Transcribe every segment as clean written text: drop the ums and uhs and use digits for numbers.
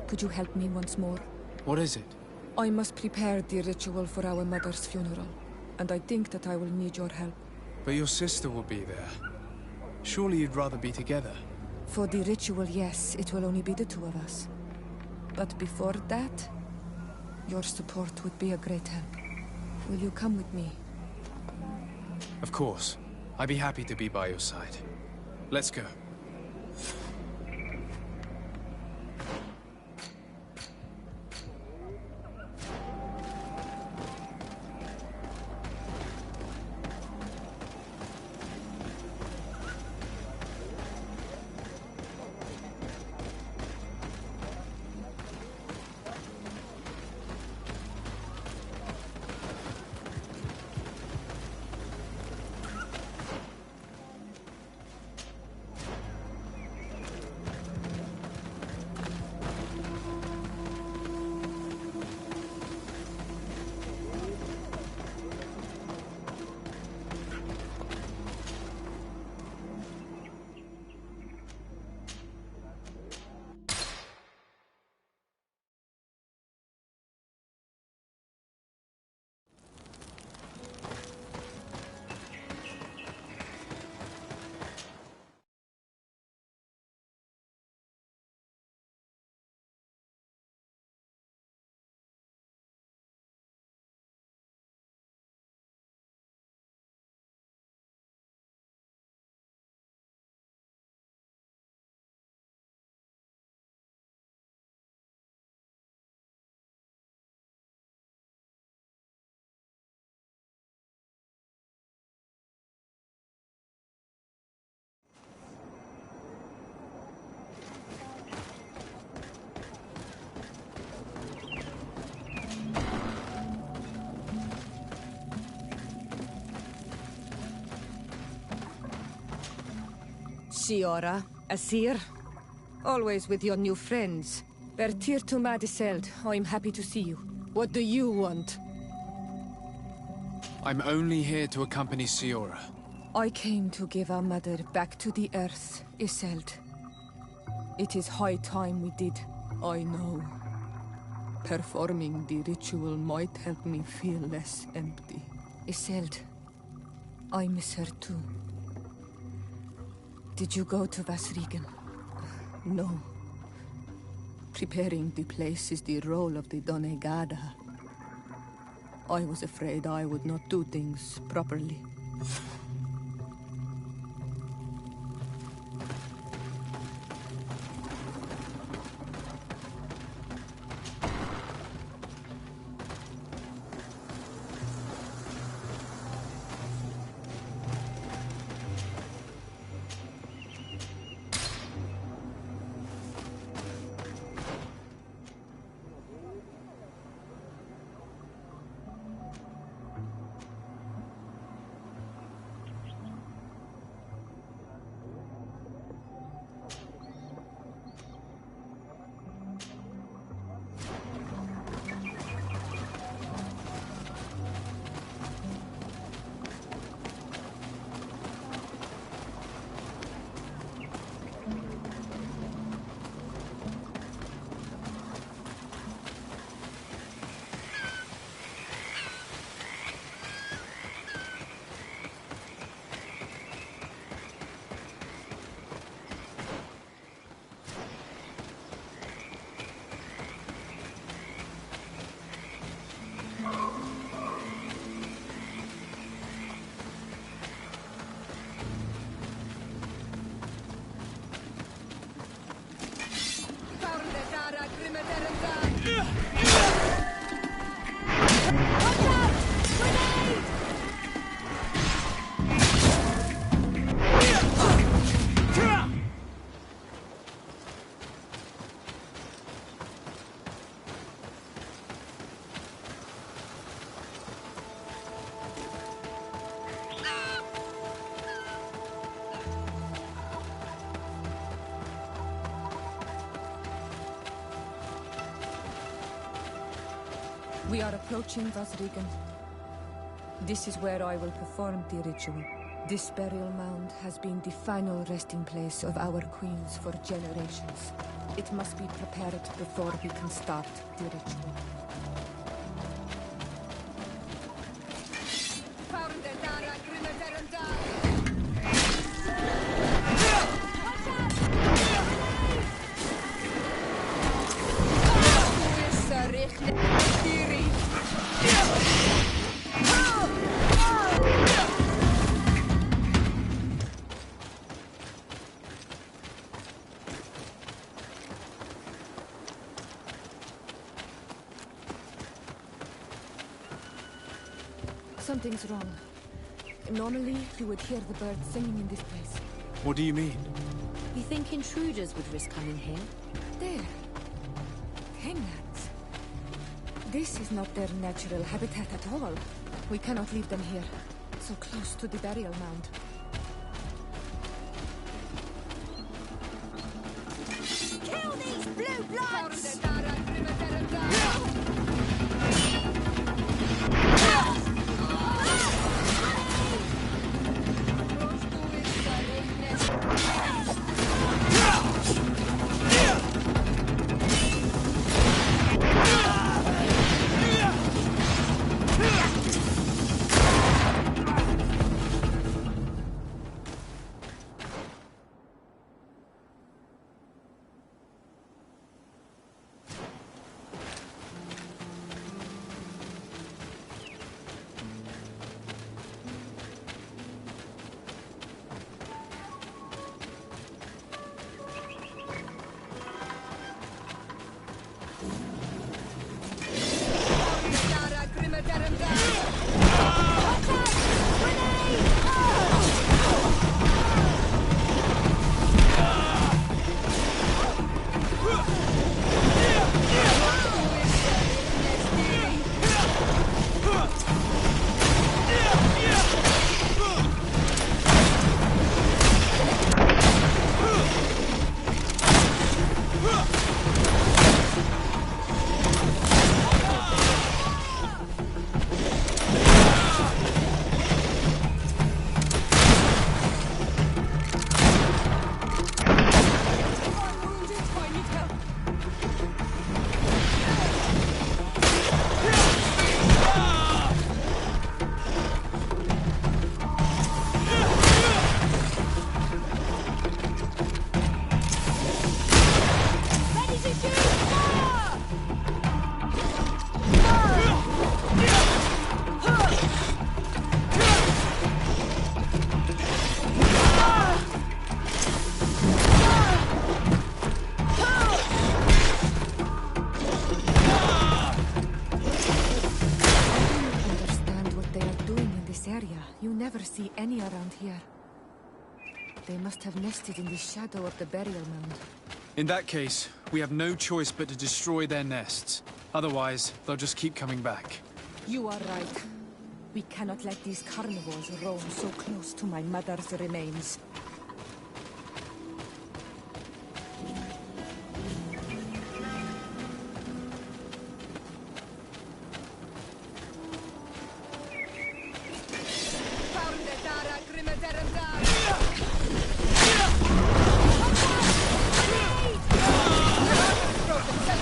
Could you help me once more? What is it? I must prepare the ritual for our mother's funeral, and I think that I will need your help. But your sister will be there. Surely you'd rather be together. For the ritual, yes, it will only be the two of us. But before that, your support would be a great help. Will you come with me? Of course. I'd be happy to be by your side. Let's go. Siora, Asir. Always with your new friends. Bertir to Madiseld, I'm happy to see you. What do you want? I'm only here to accompany Siora. I came to give our mother back to the earth, Iselt. It is high time we did, I know. Performing the ritual might help me feel less empty. Iselt, I miss her too. Did you go to Vasrigan? No. Preparing the place is the role of the Donegada. I was afraid I would not do things properly. We are approaching Vasrigan. This is where I will perform the ritual. This burial mound has been the final resting place of our queens for generations. It must be prepared before we can start the ritual. Something's wrong. Normally, you would hear the birds singing in this place. What do you mean? You think intruders would risk coming here? There. Hanglands. This is not their natural habitat at all. We cannot leave them here, so close to the burial mound. Kill these blue bloods! See any around here. They must have nested in the shadow of the burial mound. In that case, we have no choice but to destroy their nests. Otherwise, they'll just keep coming back. You are right. We cannot let these carnivores roam so close to my mother's remains. Be careful!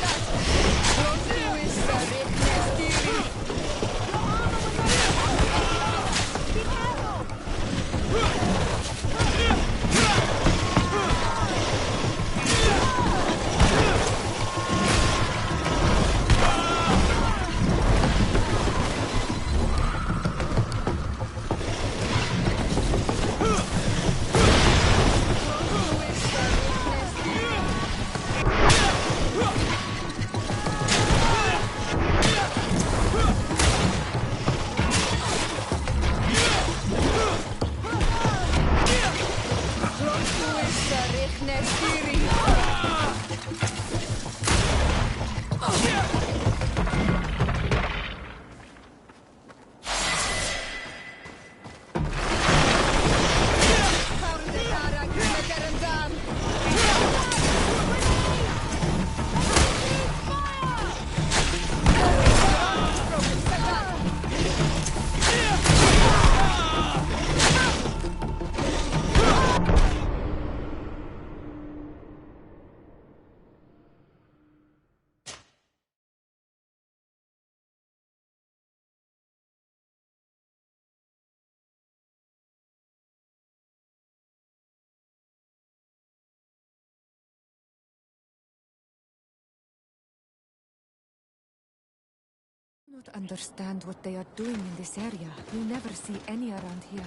Not understand what they are doing in this area. We never see any around here.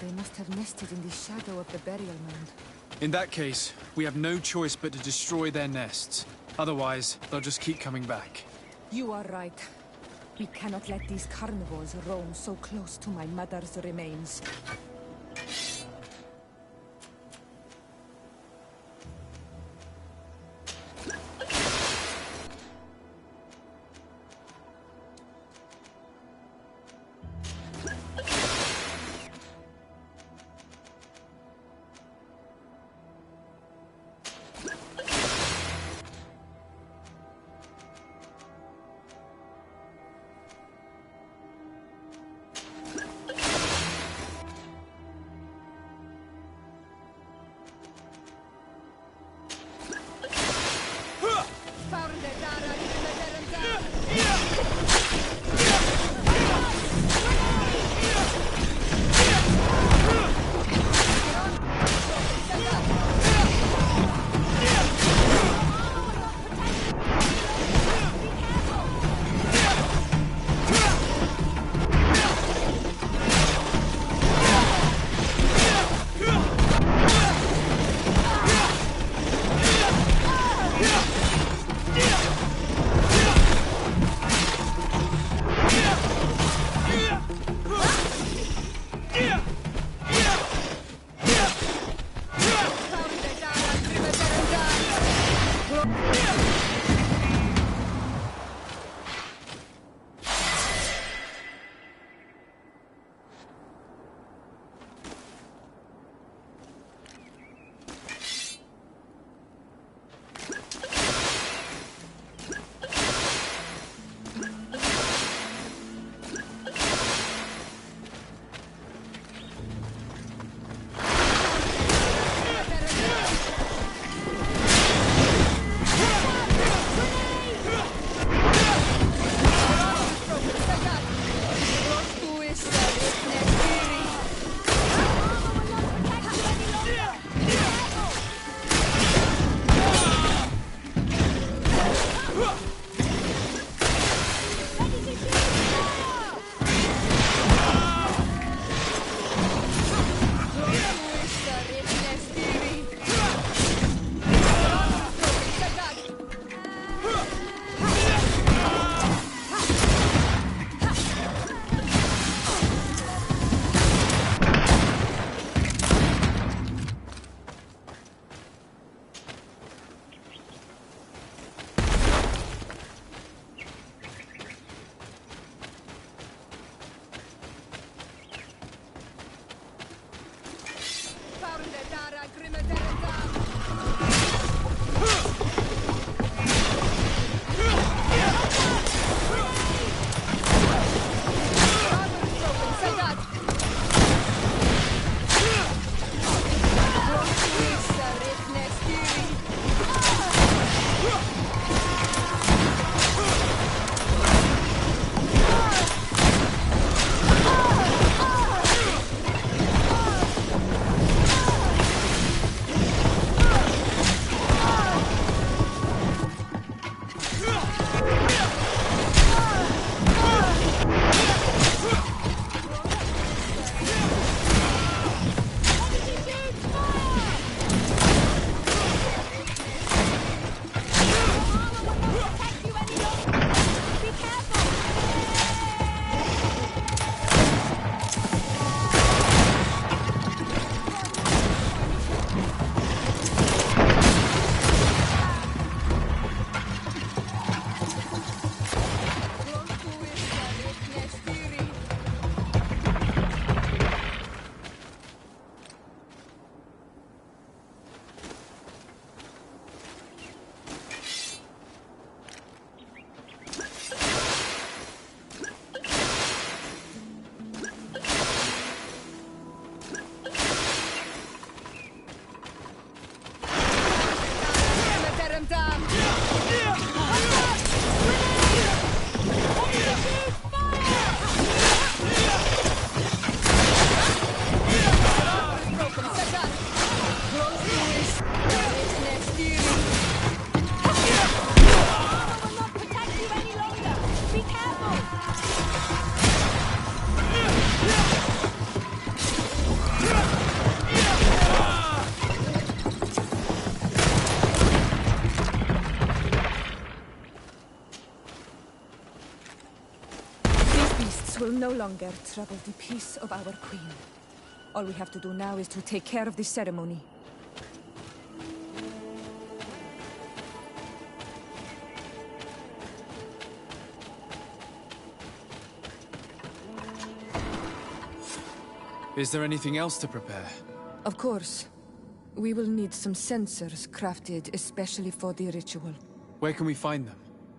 They must have nested in the shadow of the burial mound. In that case, we have no choice but to destroy their nests. Otherwise, they'll just keep coming back. You are right. We cannot let these carnivores roam so close to my mother's remains. will no longer trouble the peace of our queen. All we have to do now is to take care of the ceremony. Is there anything else to prepare? Of course. We will need some sensors crafted especially for the ritual. Where can we find them?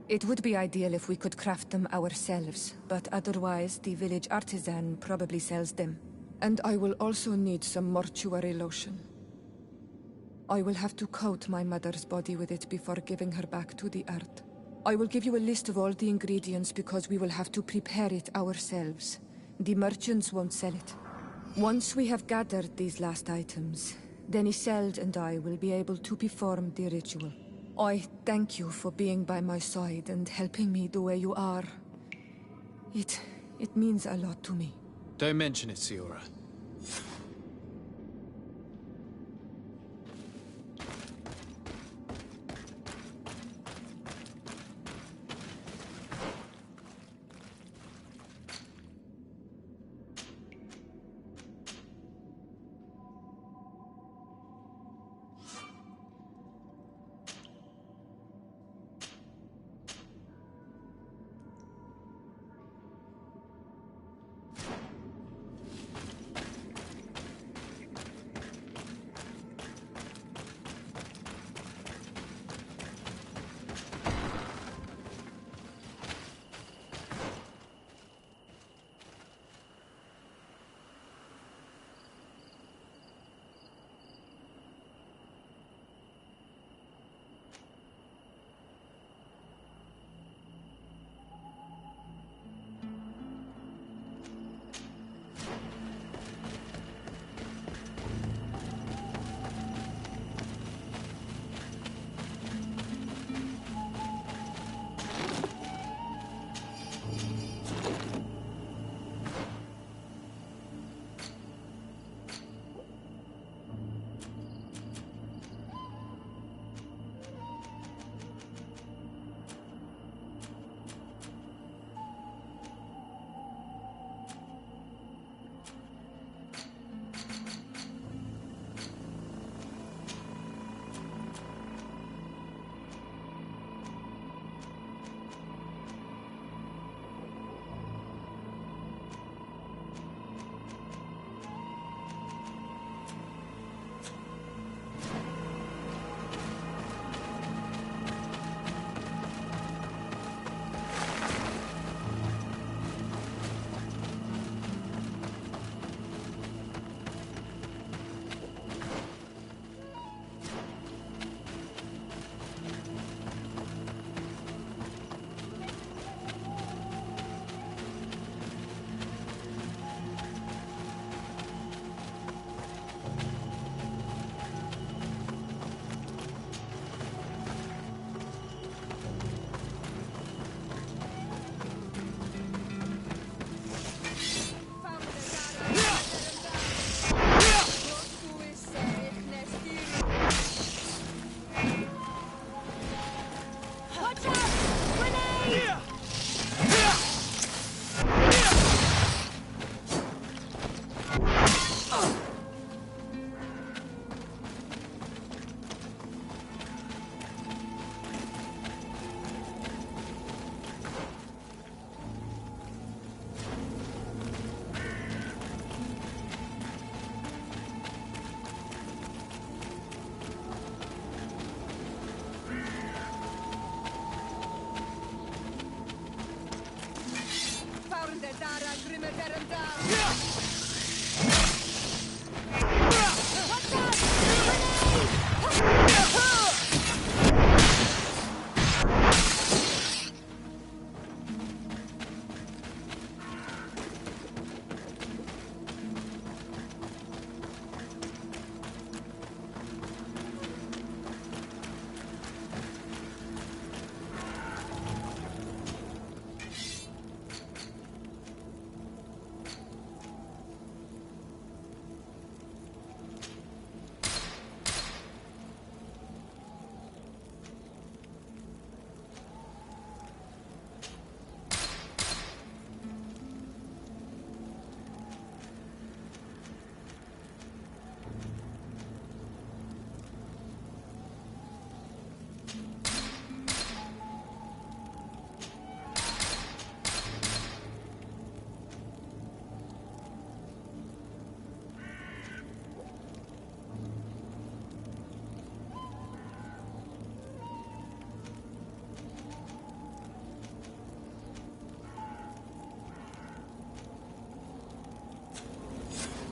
It would be ideal if we could craft them ourselves, but otherwise the village artisan probably sells them. And I will also need some mortuary lotion. I will have to coat my mother's body with it before giving her back to the earth. I will give you a list of all the ingredients because we will have to prepare it ourselves. The merchants won't sell it. Once we have gathered these last items, then Isolde and I will be able to perform the ritual. I thank you for being by my side and helping me the way you are. It means a lot to me. Don't mention it, Siora.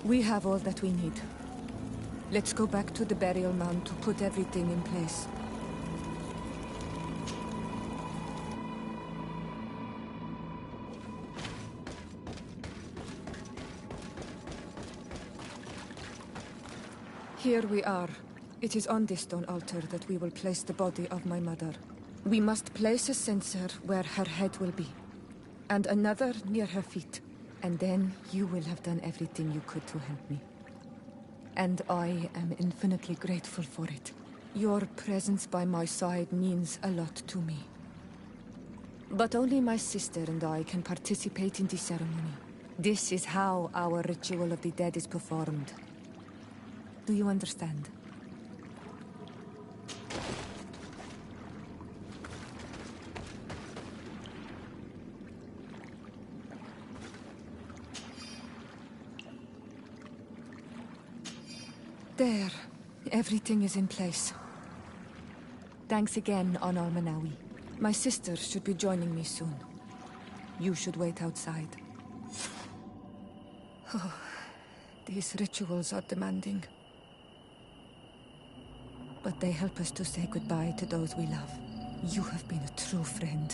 We have all that we need. Let's go back to the burial mound to put everything in place. Here we are. It is on this stone altar that we will place the body of my mother. We must place a censer where her head will be, and another near her feet. And then you will have done everything you could to help me. And I am infinitely grateful for it. Your presence by my side means a lot to me. But only my sister and I can participate in the ceremony. This is how our ritual of the dead is performed. Do you understand? There. Everything is in place. Thanks again, Honor Manawi. My sister should be joining me soon. You should wait outside. Oh, these rituals are demanding. But they help us to say goodbye to those we love. You have been a true friend.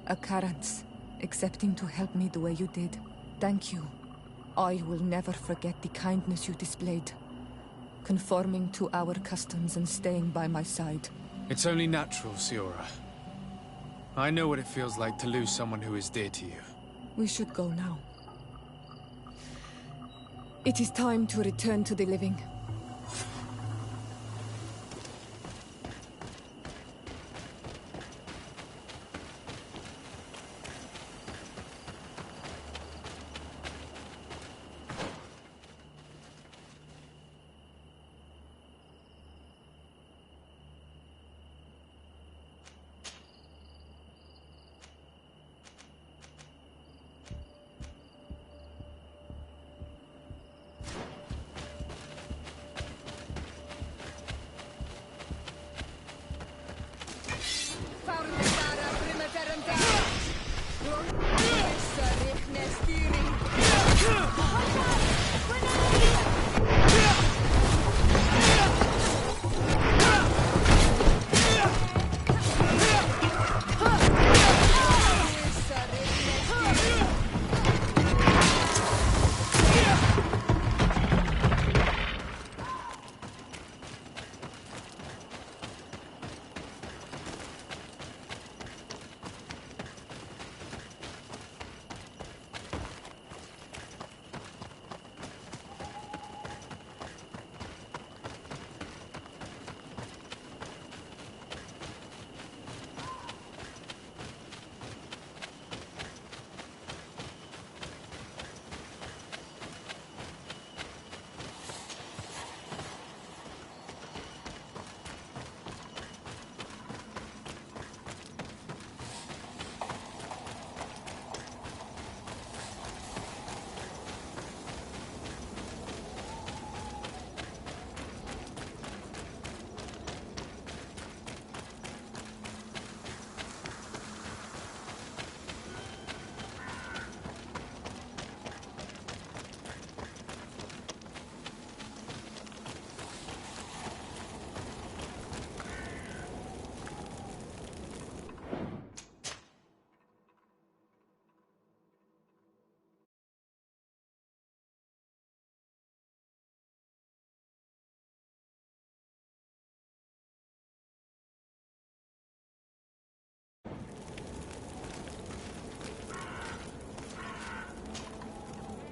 A Karans, accepting to help me the way you did. Thank you. I will never forget the kindness you displayed. Conforming to our customs and staying by my side. It's only natural, Siora. I know what it feels like to lose someone who is dear to you. We should go now. It is time to return to the living.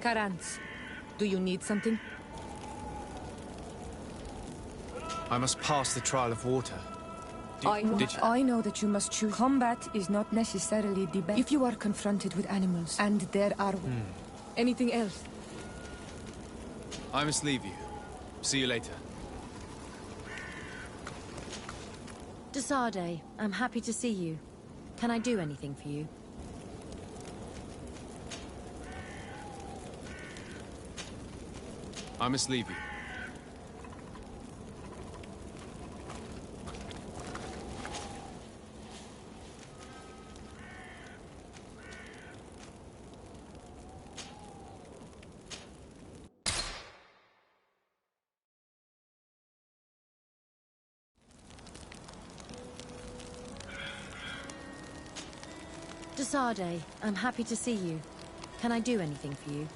Karans, do you need something? I must pass the trial of water. I know that you must choose. Combat is not necessarily the best. If you are confronted with animals, and there are... Anything else? I must leave you. See you later. Desade, I'm happy to see you. Can I do anything for you? I must leave you. Sade, I'm happy to see you. Can I do anything for you?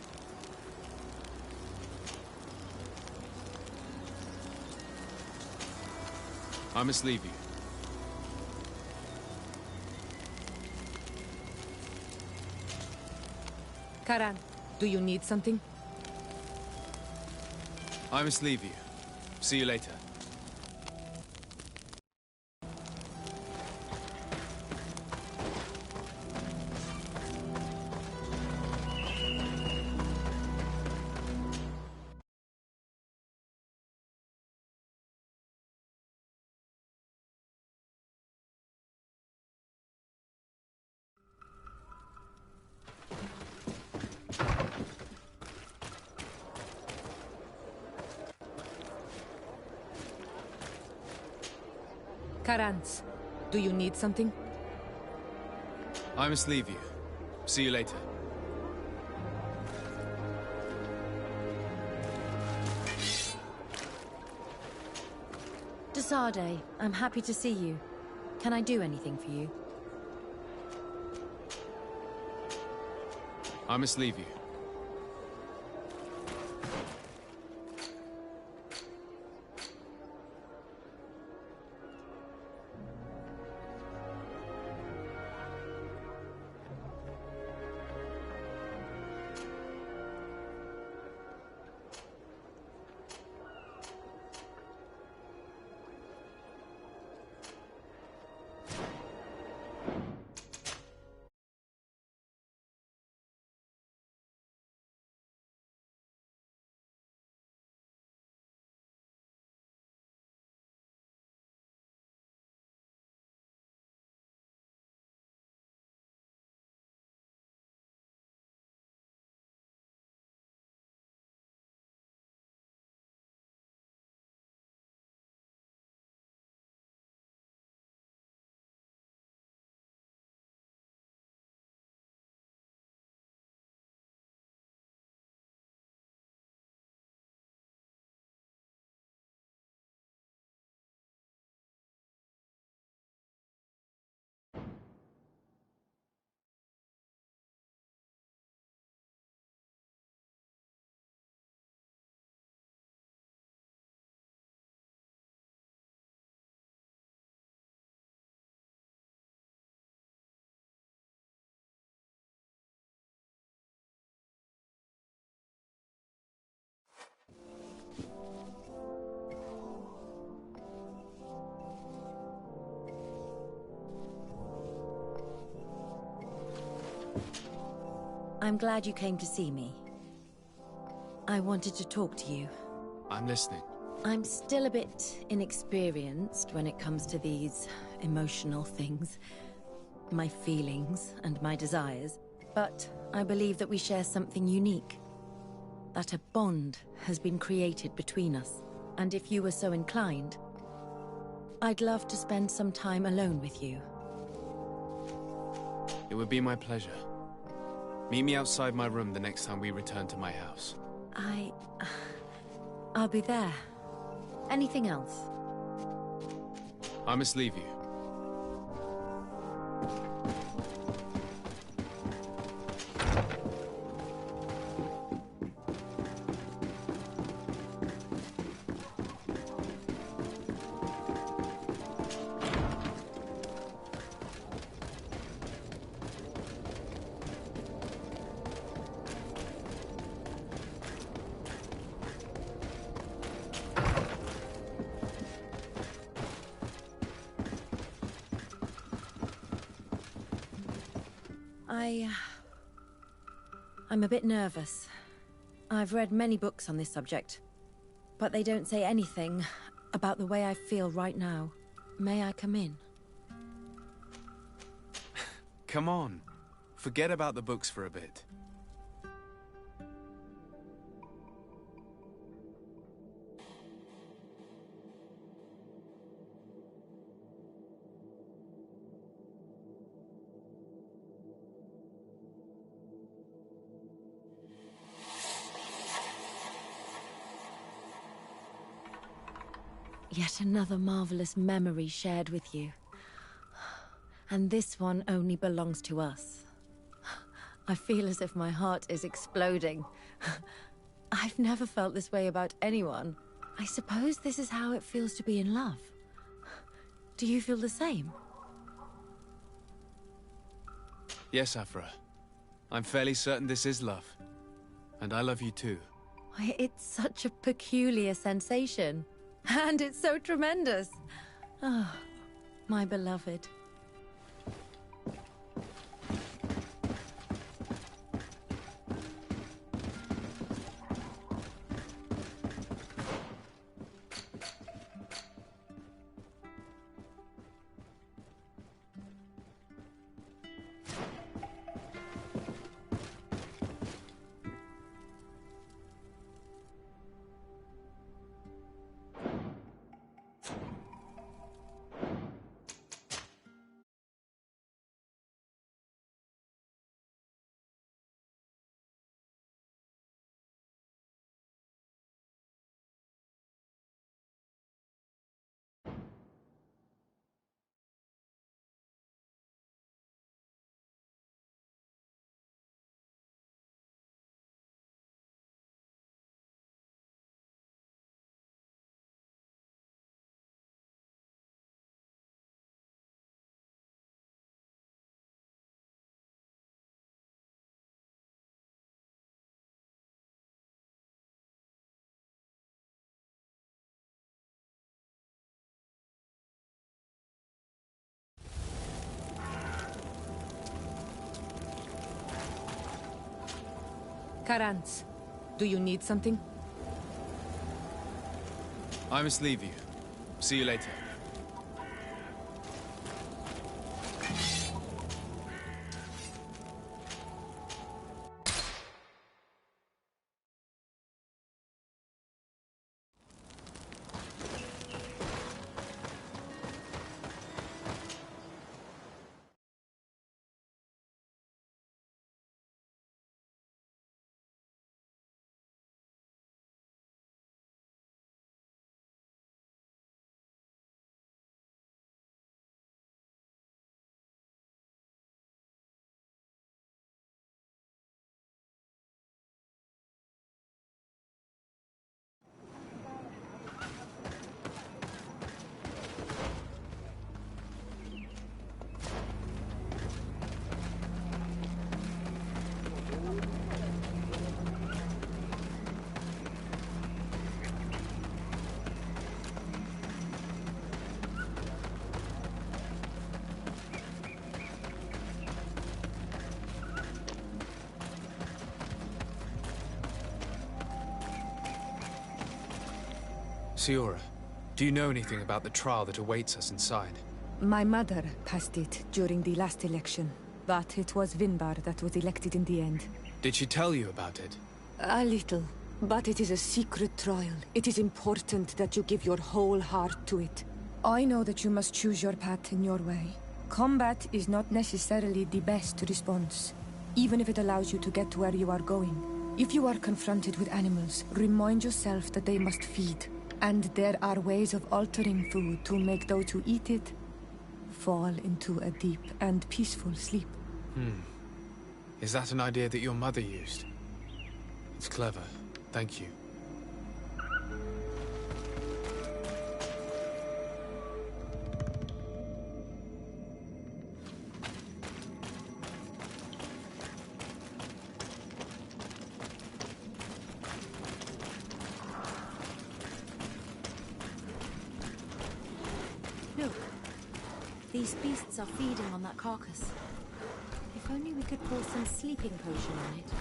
I must leave you. Karan, do you need something? I must leave you. See you later. Karans, do you need something? I must leave you. See you later. Sade, I'm happy to see you. Can I do anything for you? I must leave you. I'm glad you came to see me. I wanted to talk to you. I'm listening. I'm still a bit inexperienced when it comes to these emotional things. My feelings and my desires. But I believe that we share something unique. That a bond has been created between us. And if you were so inclined, I'd love to spend some time alone with you. It would be my pleasure. Meet me outside my room the next time we return to my house. I'll be there. Anything else? I must leave you. I'm a bit nervous. I've read many books on this subject, but they don't say anything about the way I feel right now. May I come in? Come on. Forget about the books for a bit. Yet another marvelous memory shared with you. And this one only belongs to us. I feel as if my heart is exploding. I've never felt this way about anyone. I suppose this is how it feels to be in love. Do you feel the same? Yes, Aphra. I'm fairly certain this is love. And I love you too. It's such a peculiar sensation. And it's so tremendous. Oh, my beloved. Karantz, do you need something? I must leave you. See you later. Siora, do you know anything about the trial that awaits us inside? My mother passed it during the last election, but it was Vinbar that was elected in the end. Did she tell you about it? A little, but it is a secret trial. It is important that you give your whole heart to it. I know that you must choose your path in your way. Combat is not necessarily the best response, even if it allows you to get to where you are going. If you are confronted with animals, remind yourself that they must feed. And there are ways of altering food to make those who eat it fall into a deep and peaceful sleep. Is that an idea that your mother used? It's clever. Thank you. Look, these beasts are feeding on that carcass. If only we could pour some sleeping potion on it.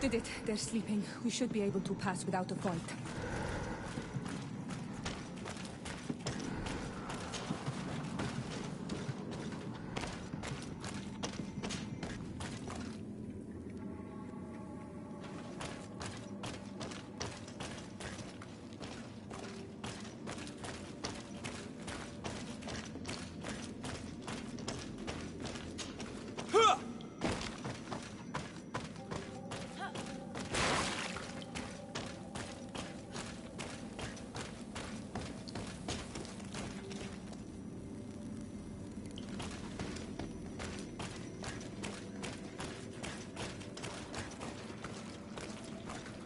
did it. They're sleeping. We should be able to pass without a fight.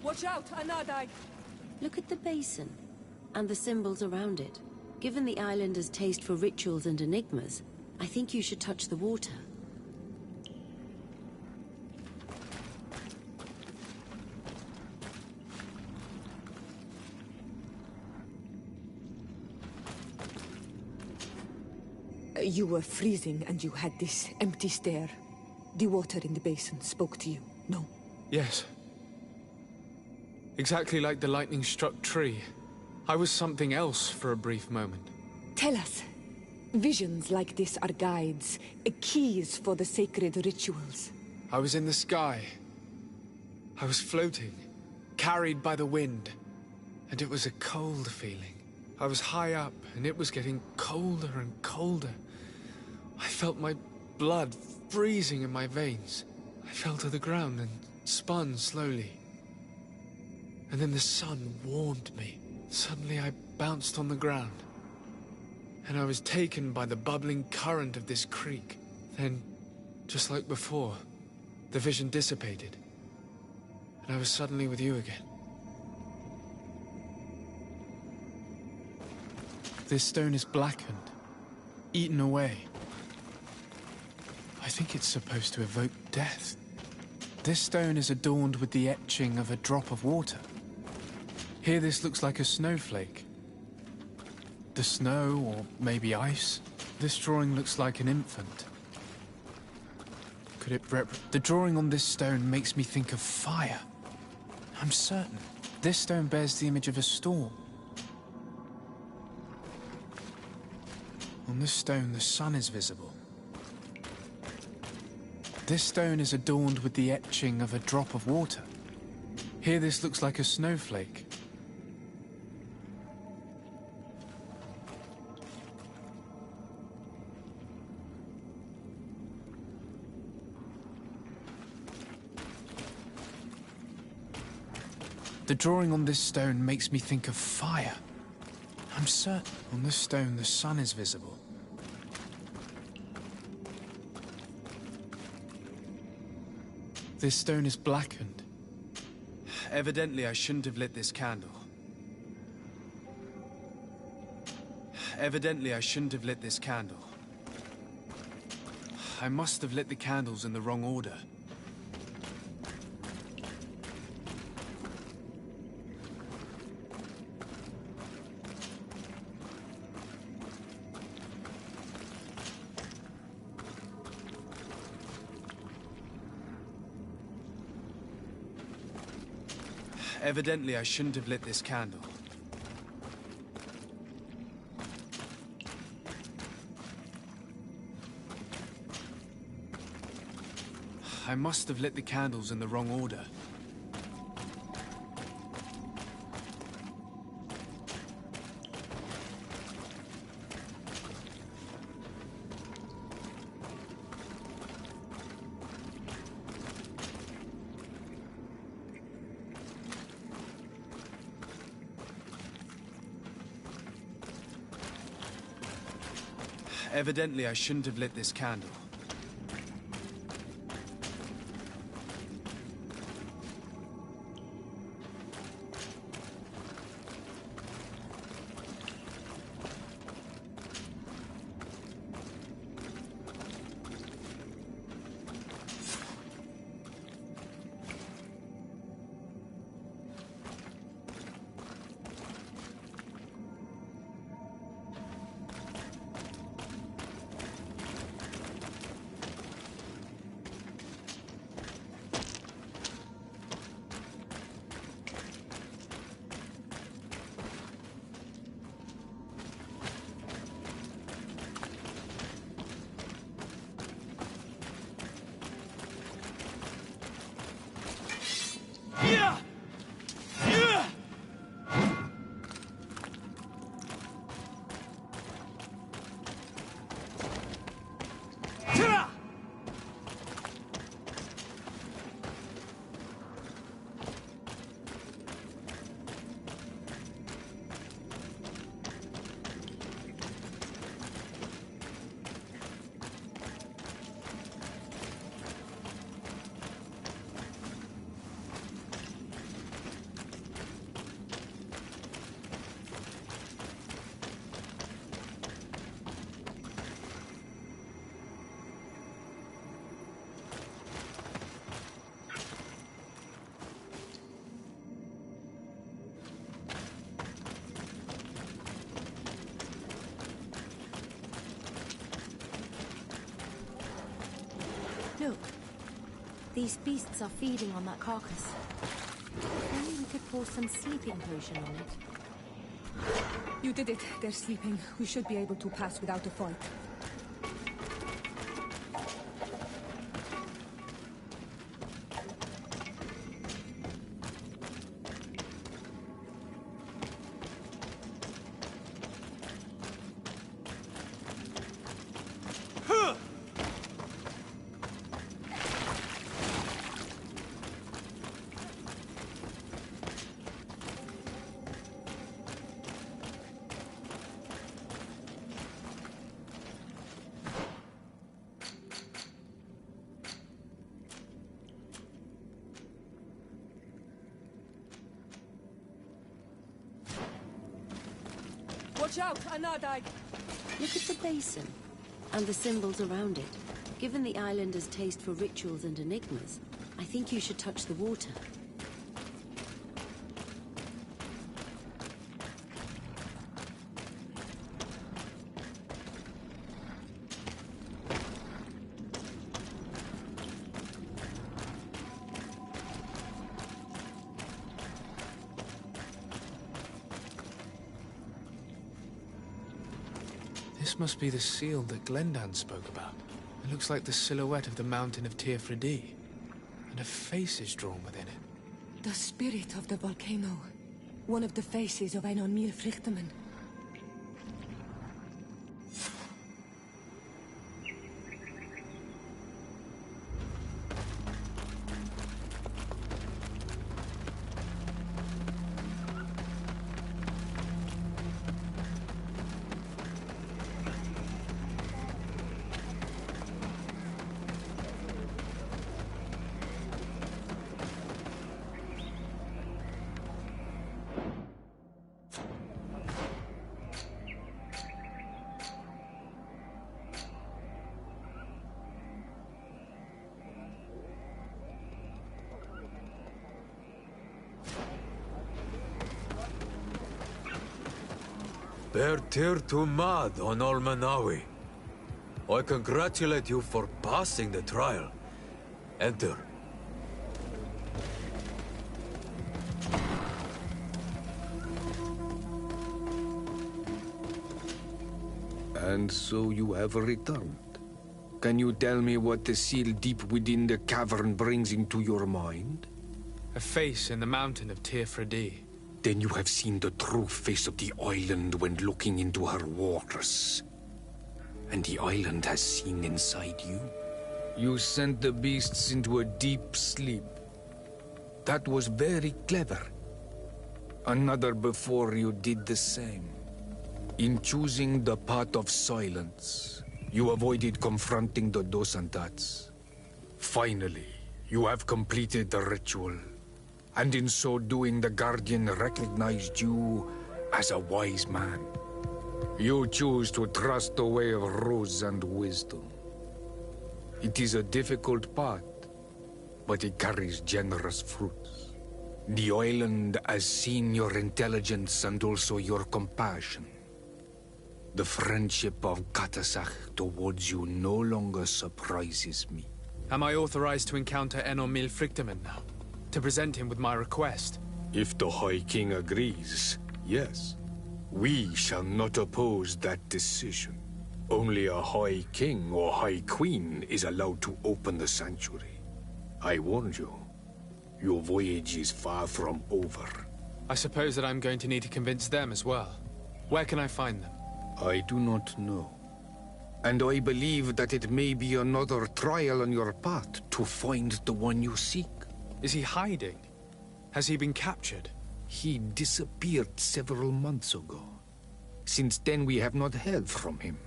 Watch out, Anadai! Look at the basin, and the symbols around it. Given the islanders' taste for rituals and enigmas, I think you should touch the water. You were freezing and you had this empty stare. The water in the basin spoke to you, no? Yes. Exactly like the lightning-struck tree. I was something else for a brief moment. Tell us. Visions like this are guides, keys for the sacred rituals. I was in the sky. I was floating, carried by the wind. And it was a cold feeling. I was high up, and it was getting colder and colder. I felt my blood freezing in my veins. I fell to the ground and spun slowly. And then the sun warmed me. Suddenly I bounced on the ground. And I was taken by the bubbling current of this creek. Then, just like before, the vision dissipated. And I was suddenly with you again. This stone is blackened, eaten away. I think it's supposed to evoke death. This stone is adorned with the etching of a drop of water. Here this looks like a snowflake. The snow, or maybe ice. This drawing looks like an infant. Could it The drawing on this stone makes me think of fire. I'm certain. This stone bears the image of a storm. On this stone, the sun is visible. This stone is adorned with the etching of a drop of water. Here this looks like a snowflake. The drawing on this stone makes me think of fire. I'm certain. On this stone, the sun is visible. This stone is blackened. Evidently, I shouldn't have lit this candle. Evidently, I shouldn't have lit this candle. I must have lit the candles in the wrong order. Evidently, I shouldn't have lit this candle. I must have lit the candles in the wrong order. Evidently, I shouldn't have lit this candle. These beasts are feeding on that carcass. Maybe we could pour some sleeping potion on it. You did it. They're sleeping. We should be able to pass without a fight. Watch out, Anadai! Look at the basin, and the symbols around it. Given the islanders' taste for rituals and enigmas, I think you should touch the water. This must be the seal that Glendan spoke about. It looks like the silhouette of the mountain of Tirfredi, and a face is drawn within it. The spirit of the volcano. One of the faces of Einon Míl-Frichtemann. Bertir to Mad on Olmanawi. I congratulate you for passing the trial. Enter. And so you have returned. Can you tell me what the seal deep within the cavern brings into your mind? A face in the mountain of Tirfredi. Then you have seen the true face of the island when looking into her waters. And the island has seen inside you. You sent the beasts into a deep sleep. That was very clever. Another before you did the same. In choosing the path of silence, you avoided confronting the Dosantats. Finally, you have completed the ritual. And in so doing, the Guardian recognized you as a wise man. You choose to trust the way of ruse and wisdom. It is a difficult path, but it carries generous fruits. The island has seen your intelligence and also your compassion. The friendship of Katasach towards you no longer surprises me. Am I authorized to encounter Einon Míl-Frichtemann now? To present him with my request? If the High King agrees, yes. We shall not oppose that decision. Only a High King or High Queen is allowed to open the sanctuary. I warned you. Your voyage is far from over. I suppose that I'm going to need to convince them as well. Where can I find them? I do not know. And I believe that it may be another trial on your path to find the one you seek. Is he hiding? Has he been captured? He disappeared several months ago. Since then, we have not heard from him.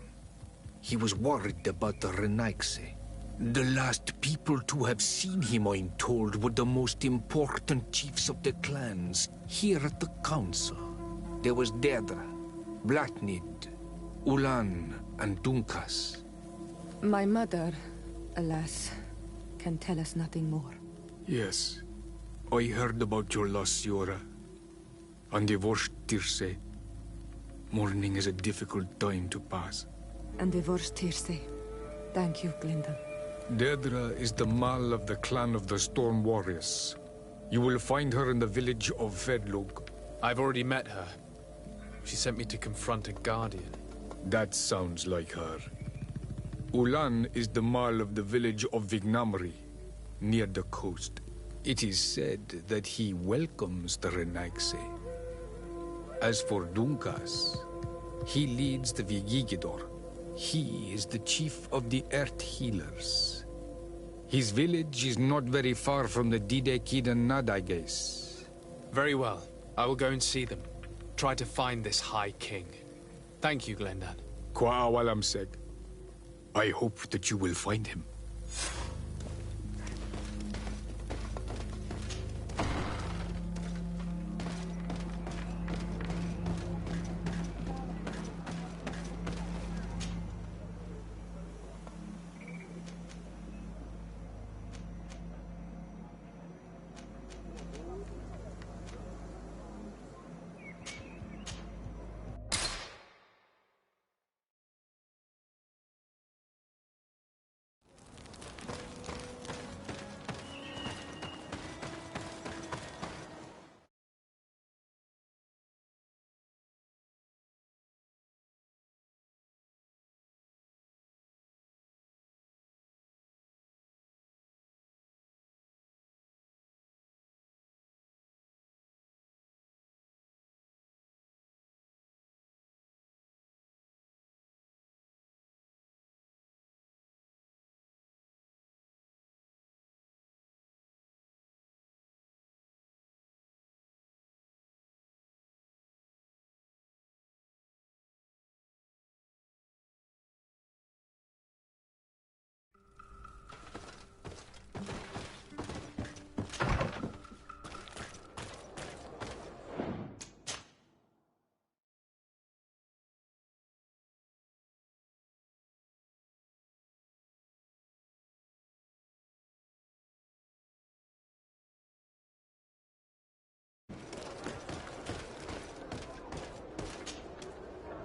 He was worried about the Renaigse. The last people to have seen him, I'm told, were the most important chiefs of the clans here at the council. There was Deirdre, Blatnid, Ulan, and Dunkas. My mother, alas, can tell us nothing more. Yes. I heard about your loss, Siora. And divorced Tirse. Mourning is a difficult time to pass. And divorced Tirse. Thank you, Glinda. Deirdre is the Mal of the clan of the Storm Warriors. You will find her in the village of Vedlog. I've already met her. She sent me to confront a guardian. That sounds like her. Ulan is the Mal of the village of Vignamri, near the coast. It is said that he welcomes the Renaigse. As for Dunkas, he leads the Vigigidor. He is the chief of the Earth Healers. His village is not very far from the Didekidan I guess. Very well. I will go and see them. Try to find this High King. Thank you, Glendan. Kwa'awalamseg. I hope that you will find him.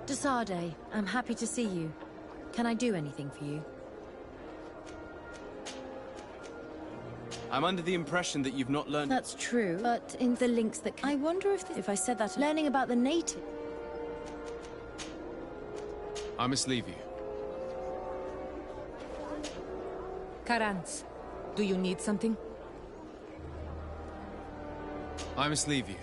Desade, I'm happy to see you. Can I do anything for you? I'm under the impression that you've not learned... That's true, but in the links that... I wonder if I said that... Learning about the native... I must leave you. Karans, do you need something? I must leave you.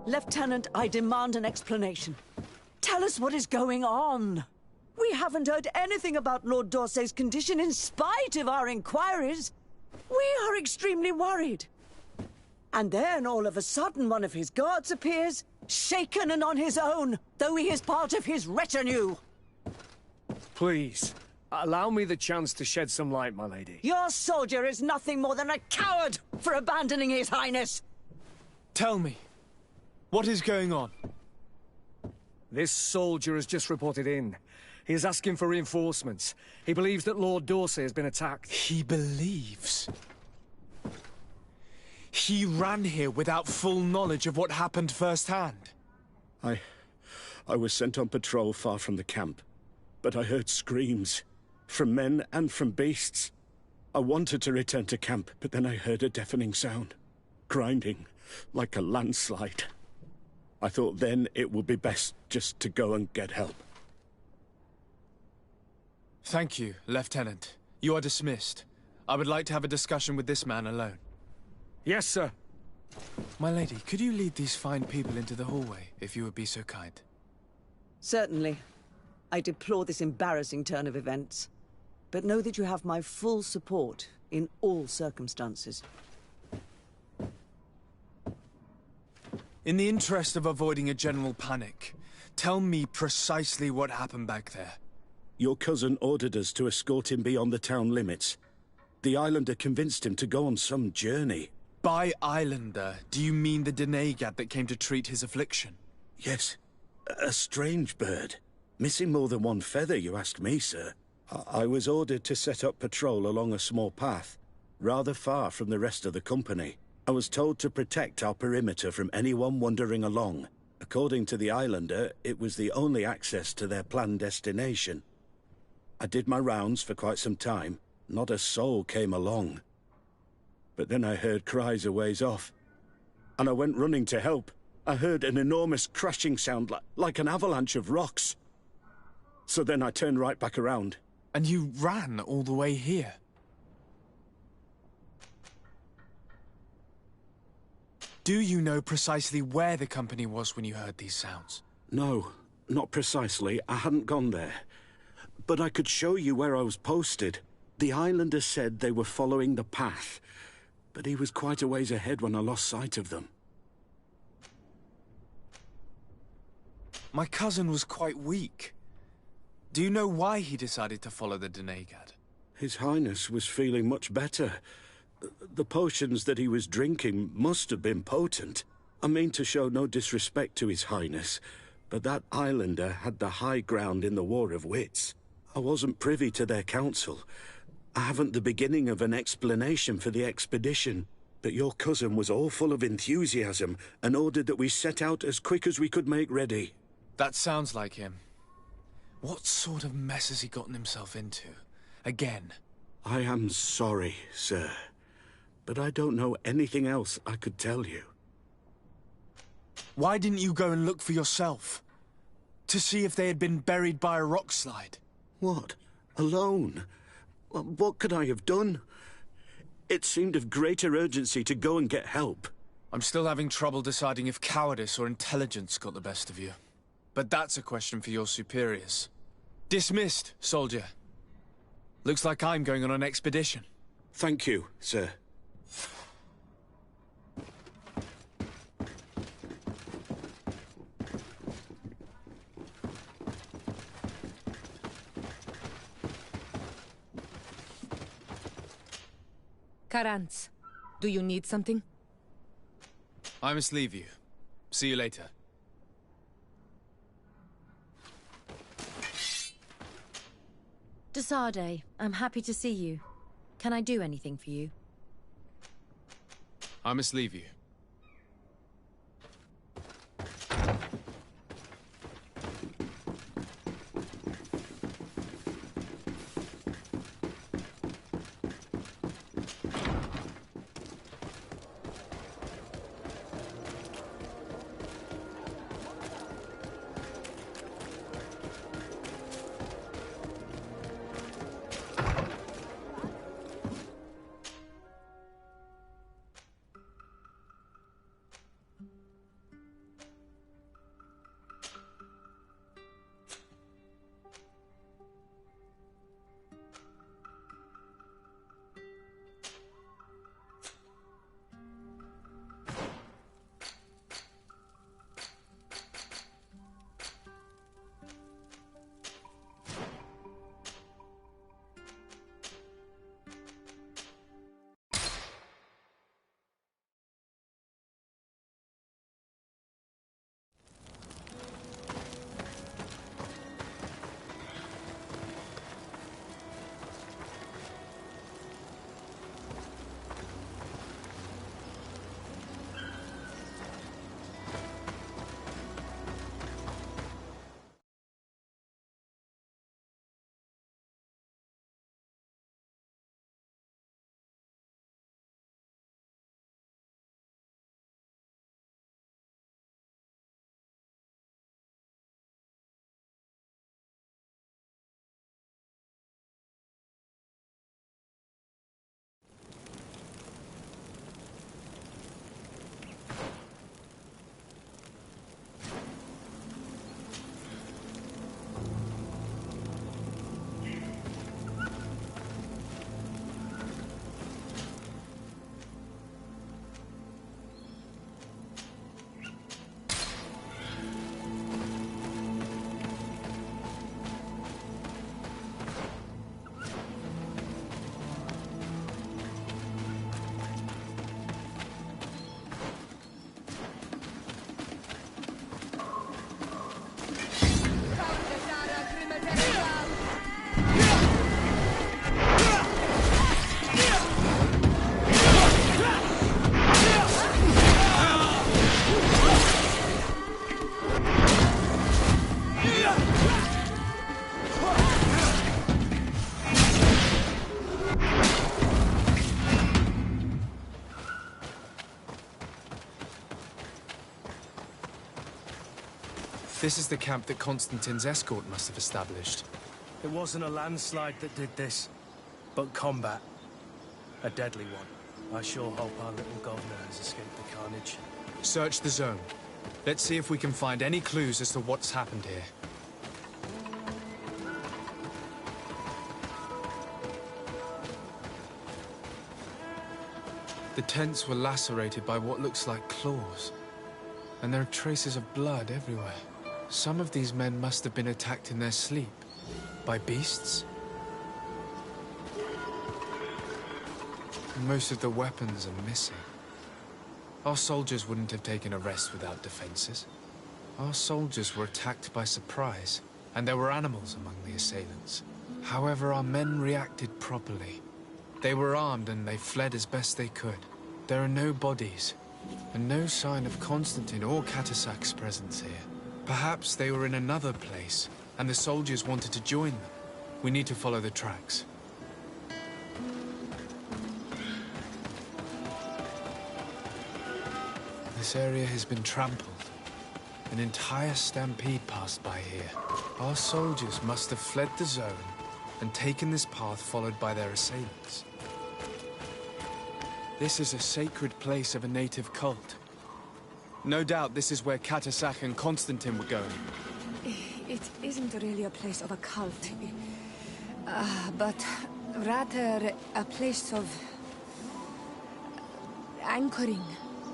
Lieutenant, I demand an explanation. Tell us what is going on. We haven't heard anything about Lord D'Orsay's condition in spite of our inquiries. We are extremely worried. And then, all of a sudden, one of his guards appears, shaken and on his own, though he is part of his retinue. Please, allow me the chance to shed some light, my lady. Your soldier is nothing more than a coward for abandoning his highness. Tell me, what is going on? This soldier has just reported in. He is asking for reinforcements. He believes that Lord D'Orsay has been attacked. He believes? He ran here without full knowledge of what happened firsthand. I was sent on patrol far from the camp, but I heard screams, from men and from beasts. I wanted to return to camp, but then I heard a deafening sound, grinding, like a landslide. I thought then it would be best just to go and get help. Thank you, Lieutenant. You are dismissed. I would like to have a discussion with this man alone. Yes, sir. My lady, could you lead these fine people into the hallway, if you would be so kind? Certainly. I deplore this embarrassing turn of events, but know that you have my full support in all circumstances. In the interest of avoiding a general panic, tell me precisely what happened back there. Your cousin ordered us to escort him beyond the town limits. The islander convinced him to go on some journey. By Islander, do you mean the Denegad that came to treat his affliction? Yes. A strange bird. Missing more than one feather, you ask me, sir. I was ordered to set up patrol along a small path, rather far from the rest of the company. I was told to protect our perimeter from anyone wandering along. According to the Islander, it was the only access to their planned destination. I did my rounds for quite some time. Not a soul came along. But then I heard cries a ways off, and I went running to help. I heard an enormous crashing sound like an avalanche of rocks. So then I turned right back around. And you ran all the way here? Do you know precisely where the company was when you heard these sounds? No, not precisely. I hadn't gone there. But I could show you where I was posted. The Islander said they were following the path, but he was quite a ways ahead when I lost sight of them. My cousin was quite weak. Do you know why he decided to follow the Denegad? His Highness was feeling much better. The potions that he was drinking must have been potent. I mean to show no disrespect to His Highness, but that Islander had the high ground in the War of Wits. I wasn't privy to their counsel. I haven't the beginning of an explanation for the expedition, but your cousin was all full of enthusiasm and ordered that we set out as quick as we could make ready. That sounds like him. What sort of mess has he gotten himself into? Again? I am sorry, sir, but I don't know anything else I could tell you. Why didn't you go and look for yourself? To see if they had been buried by a rock slide? What? Alone? What could I have done? It seemed of greater urgency to go and get help. I'm still having trouble deciding if cowardice or intelligence got the best of you. But that's a question for your superiors. Dismissed, soldier. Looks like I'm going on an expedition. Thank you, sir. Karantz, do you need something? I must leave you. See you later. Desade, I'm happy to see you. Can I do anything for you? I must leave you. This is the camp that Constantine's escort must have established. It wasn't a landslide that did this, but combat. A deadly one. I sure hope our little governor has escaped the carnage. Search the zone. Let's see if we can find any clues as to what's happened here. The tents were lacerated by what looks like claws, and there are traces of blood everywhere. Some of these men must have been attacked in their sleep. By beasts? Most of the weapons are missing. Our soldiers wouldn't have taken a rest without defenses. Our soldiers were attacked by surprise, and there were animals among the assailants. However, our men reacted properly. They were armed and they fled as best they could. There are no bodies, and no sign of Constantine or Catasac's presence here. Perhaps they were in another place, and the soldiers wanted to join them. We need to follow the tracks. This area has been trampled. An entire stampede passed by here. Our soldiers must have fled the zone and taken this path followed by their assailants. This is a sacred place of a native cult. No doubt this is where Catasac and Constantine were going. It isn't really a place of a cult, but rather a place of anchoring.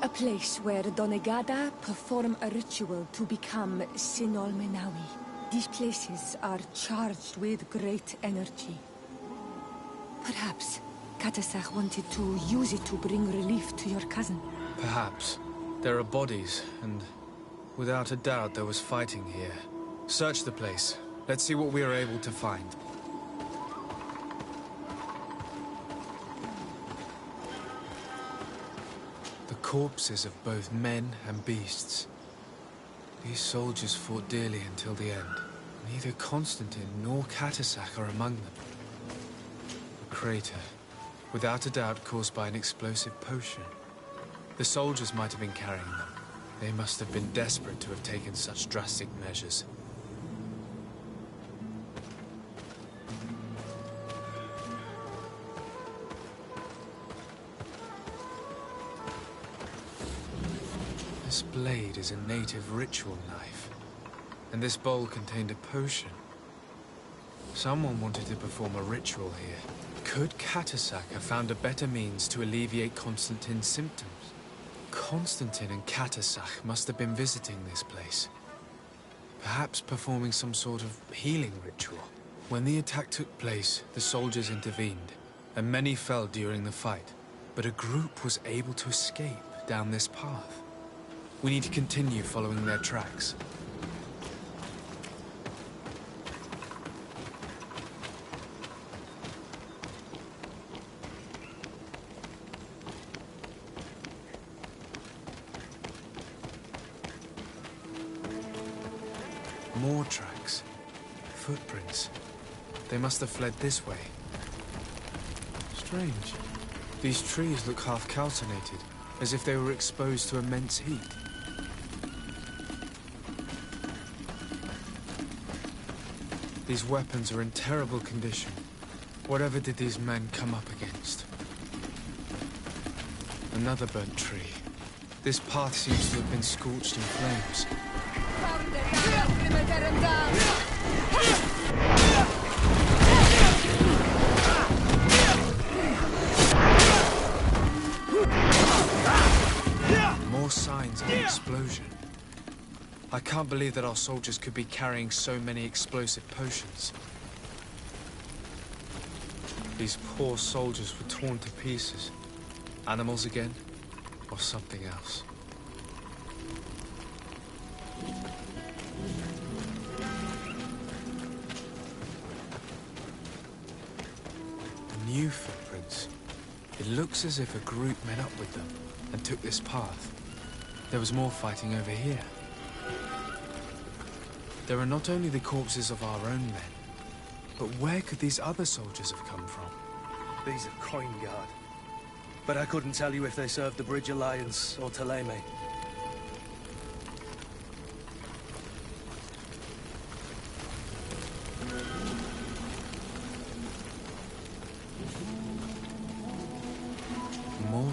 A place where Donegada perform a ritual to become Sinol Menawi. These places are charged with great energy. Perhaps Catasac wanted to use it to bring relief to your cousin. Perhaps. There are bodies, and without a doubt there was fighting here. Search the place. Let's see what we are able to find. The corpses of both men and beasts. These soldiers fought dearly until the end. Neither Constantine nor Catasac are among them. A crater, without a doubt caused by an explosive potion. The soldiers might have been carrying them. They must have been desperate to have taken such drastic measures. This blade is a native ritual knife, and this bowl contained a potion. Someone wanted to perform a ritual here. Could Catasac have found a better means to alleviate Constantine's symptoms? Constantine and Catasac must have been visiting this place. Perhaps performing some sort of healing ritual. When the attack took place, the soldiers intervened, and many fell during the fight. But a group was able to escape down this path. We need to continue following their tracks. More tracks. Footprints. They must have fled this way. Strange. These trees look half calcinated, as if they were exposed to immense heat. These weapons are in terrible condition. Whatever did these men come up against? Another burnt tree. This path seems to have been scorched in flames. More signs of an explosion. I can't believe that our soldiers could be carrying so many explosive potions. These poor soldiers were torn to pieces. Animals again, or something else. New footprints. It looks as if a group met up with them and took this path. There was more fighting over here. There are not only the corpses of our own men, but where could these other soldiers have come from? These are Coin Guard. But I couldn't tell you if they served the Bridge Alliance or Teleme.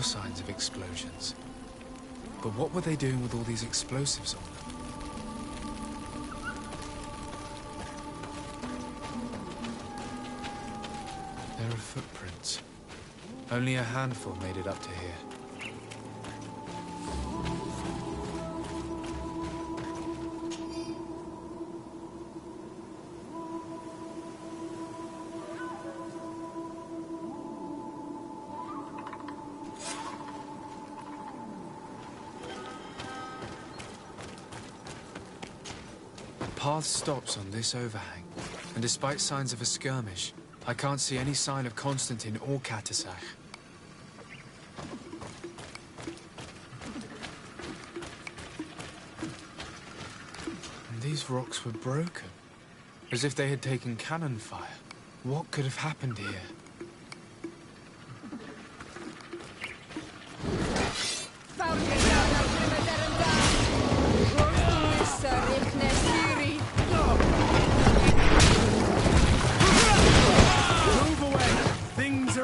signs of explosions. But what were they doing with all these explosives on them? There are footprints. Only a handful made it up to here. The path stops on this overhang, and despite signs of a skirmish, I can't see any sign of Constantine or Katasach. And these rocks were broken, as if they had taken cannon fire. What could have happened here?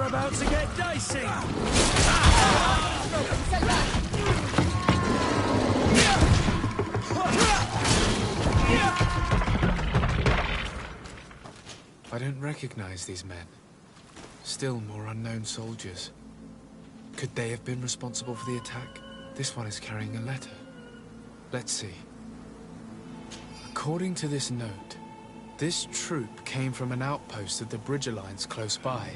About to get dicey! I don't recognize these men. Still more unknown soldiers. Could they have been responsible for the attack? This one is carrying a letter. Let's see. According to this note, this troop came from an outpost of the Bridge Alliance close by.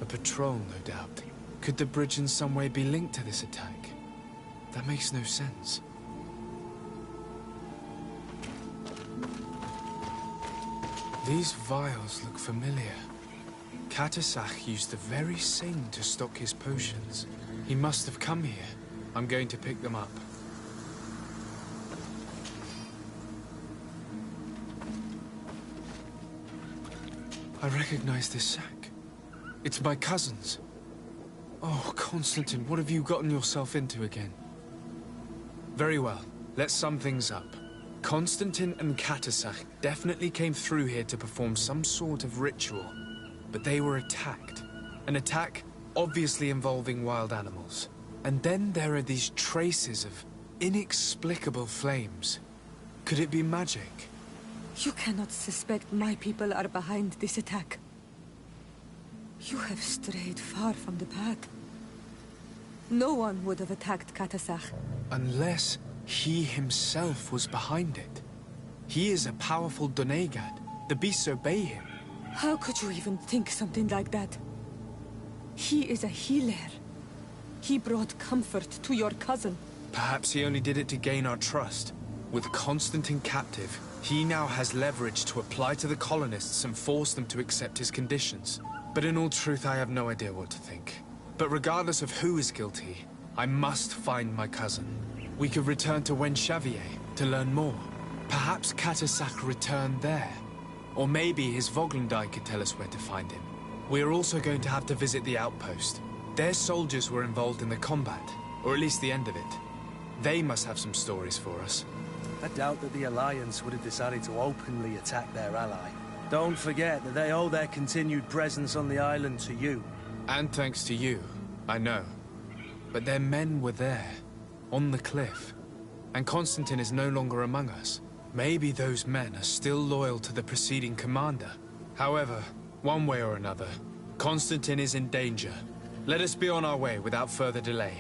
A patrol, no doubt. Could the bridge in some way be linked to this attack? That makes no sense. These vials look familiar. Katasach used the very same to stock his potions. He must have come here. I'm going to pick them up. I recognize this sack. It's my cousin's. Oh, Constantine, what have you gotten yourself into again? Very well. Let's sum things up. Constantine and Katasach definitely came through here to perform some sort of ritual. But they were attacked. An attack obviously involving wild animals. And then there are these traces of inexplicable flames. Could it be magic? You cannot suspect my people are behind this attack. You have strayed far from the path. No one would have attacked Katasach. Unless he himself was behind it. He is a powerful Donegad. The beasts obey him. How could you even think something like that? He is a healer. He brought comfort to your cousin. Perhaps he only did it to gain our trust. With Constantine captive, he now has leverage to apply to the colonists and force them to accept his conditions. But in all truth, I have no idea what to think. But regardless of who is guilty, I must find my cousin. We could return to Wenxavier to learn more. Perhaps Katasach returned there. Or maybe his Voglendai could tell us where to find him. We are also going to have to visit the outpost. Their soldiers were involved in the combat, or at least the end of it. They must have some stories for us. I doubt that the Alliance would have decided to openly attack their ally. Don't forget that they owe their continued presence on the island to you. And thanks to you, I know. But their men were there, on the cliff. And Constantine is no longer among us. Maybe those men are still loyal to the preceding commander. However, one way or another, Constantine is in danger. Let us be on our way without further delay.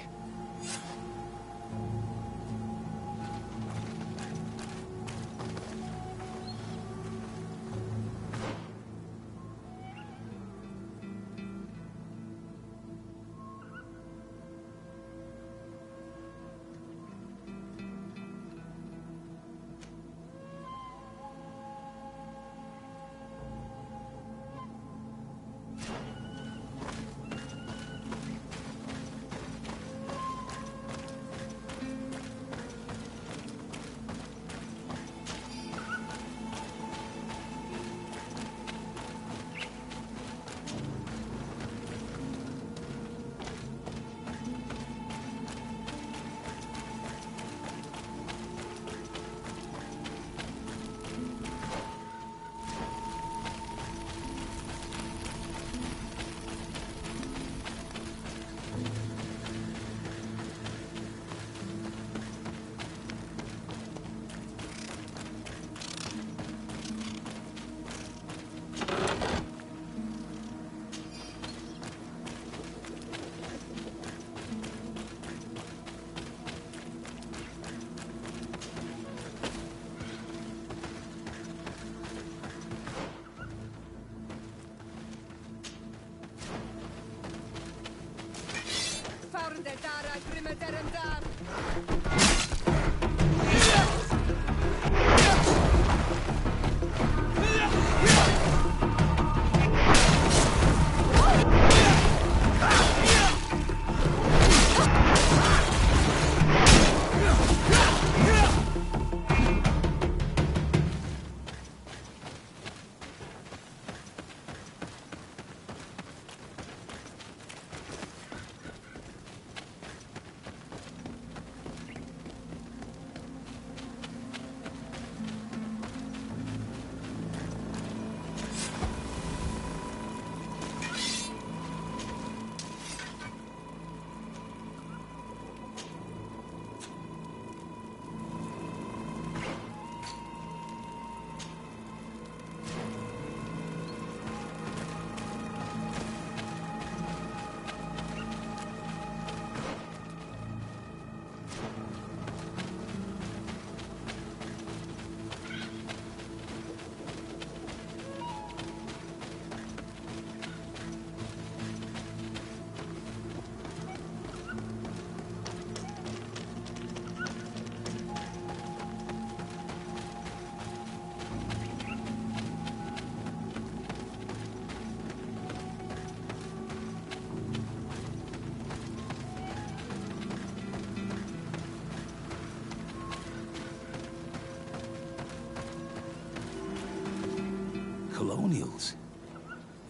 Colonials?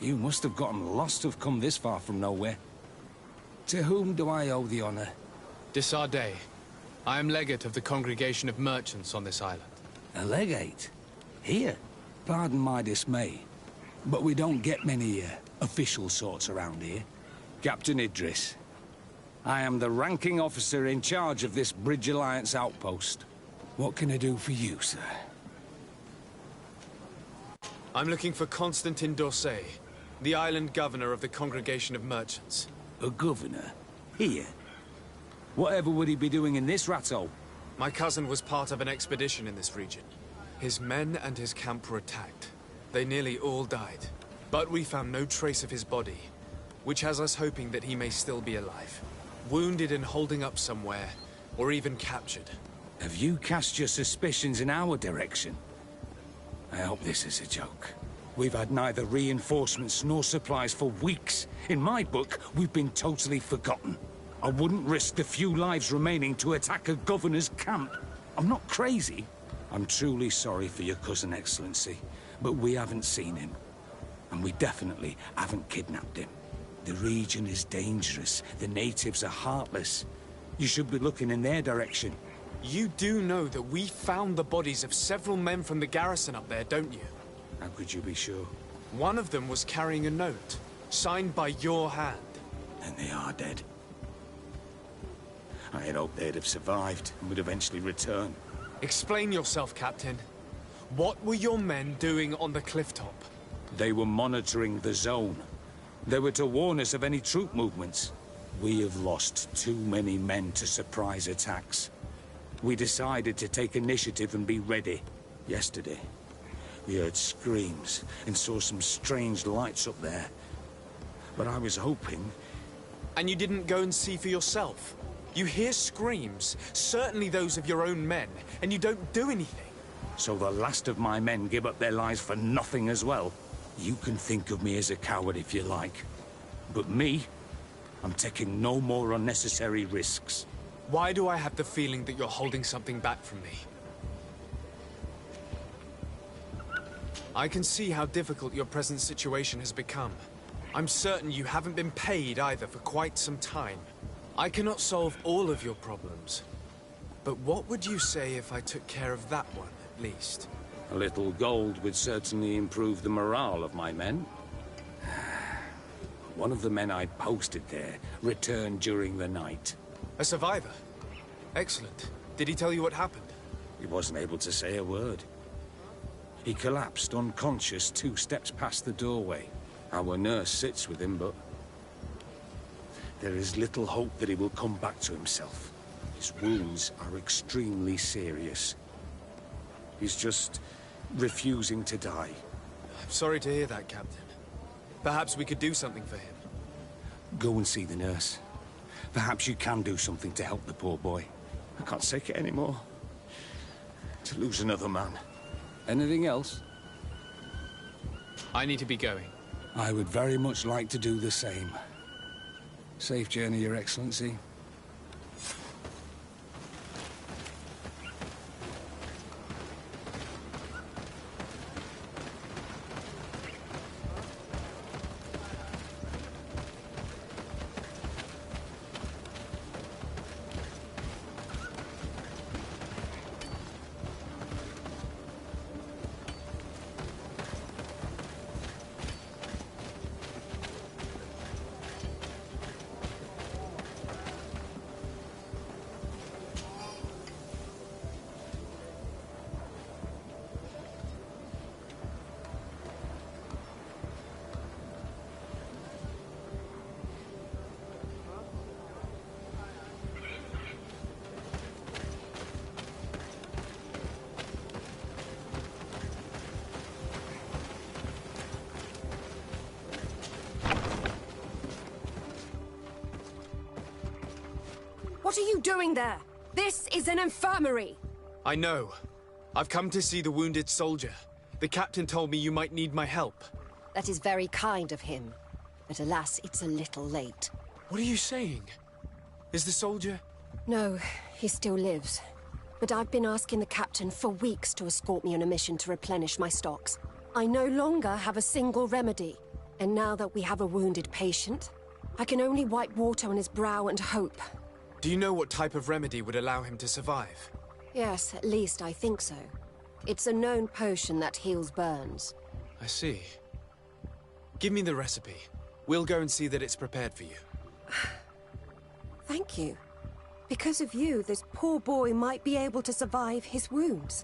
You must have gotten lost to have come this far from nowhere. To whom do I owe the honor? Desardet. I am legate of the Congregation of Merchants on this island. A legate? Here? Pardon my dismay, but we don't get many official sorts around here. Captain Idris. I am the ranking officer in charge of this Bridge Alliance outpost. What can I do for you, sir? I'm looking for Constantin d'Orsay, the island governor of the Congregation of Merchants. A governor? Here? Whatever would he be doing in this rattle? My cousin was part of an expedition in this region. His men and his camp were attacked. They nearly all died. But we found no trace of his body, which has us hoping that he may still be alive. Wounded and holding up somewhere, or even captured. Have you cast your suspicions in our direction? I hope this is a joke. We've had neither reinforcements nor supplies for weeks. In my book, we've been totally forgotten. I wouldn't risk the few lives remaining to attack a governor's camp. I'm not crazy. I'm truly sorry for your cousin, Excellency, but we haven't seen him. And we definitely haven't kidnapped him. The region is dangerous. The natives are heartless. You should be looking in their direction. You do know that we found the bodies of several men from the garrison up there, don't you? How could you be sure? One of them was carrying a note, signed by your hand. And they are dead. I had hoped they'd have survived and would eventually return. Explain yourself, Captain. What were your men doing on the clifftop? They were monitoring the zone. They were to warn us of any troop movements. We have lost too many men to surprise attacks. We decided to take initiative and be ready. Yesterday, we heard screams and saw some strange lights up there. But I was hoping... And you didn't go and see for yourself? You hear screams, certainly those of your own men, and you don't do anything. So the last of my men give up their lives for nothing as well? You can think of me as a coward if you like. But me, I'm taking no more unnecessary risks. Why do I have the feeling that you're holding something back from me? I can see how difficult your present situation has become. I'm certain you haven't been paid either for quite some time. I cannot solve all of your problems. But what would you say if I took care of that one, at least? A little gold would certainly improve the morale of my men. One of the men I posted there returned during the night. A survivor? Excellent. Did he tell you what happened? He wasn't able to say a word. He collapsed unconscious 2 steps past the doorway. Our nurse sits with him, but... there is little hope that he will come back to himself. His wounds are extremely serious. He's just refusing to die. I'm sorry to hear that, Captain. Perhaps we could do something for him. Go and see the nurse. Perhaps you can do something to help the poor boy. I can't take it anymore. To lose another man. Anything else? I need to be going. I would very much like to do the same. Safe journey, Your Excellency. What are you doing there? This is an infirmary! I know. I've come to see the wounded soldier. The captain told me you might need my help. That is very kind of him. But alas, it's a little late. What are you saying? Is the soldier... No, he still lives. But I've been asking the captain for weeks to escort me on a mission to replenish my stocks. I no longer have a single remedy. And now that we have a wounded patient, I can only wipe water on his brow and hope. Do you know what type of remedy would allow him to survive? Yes, at least I think so. It's a known potion that heals burns. I see. Give me the recipe. We'll go and see that it's prepared for you. Thank you. Because of you, this poor boy might be able to survive his wounds.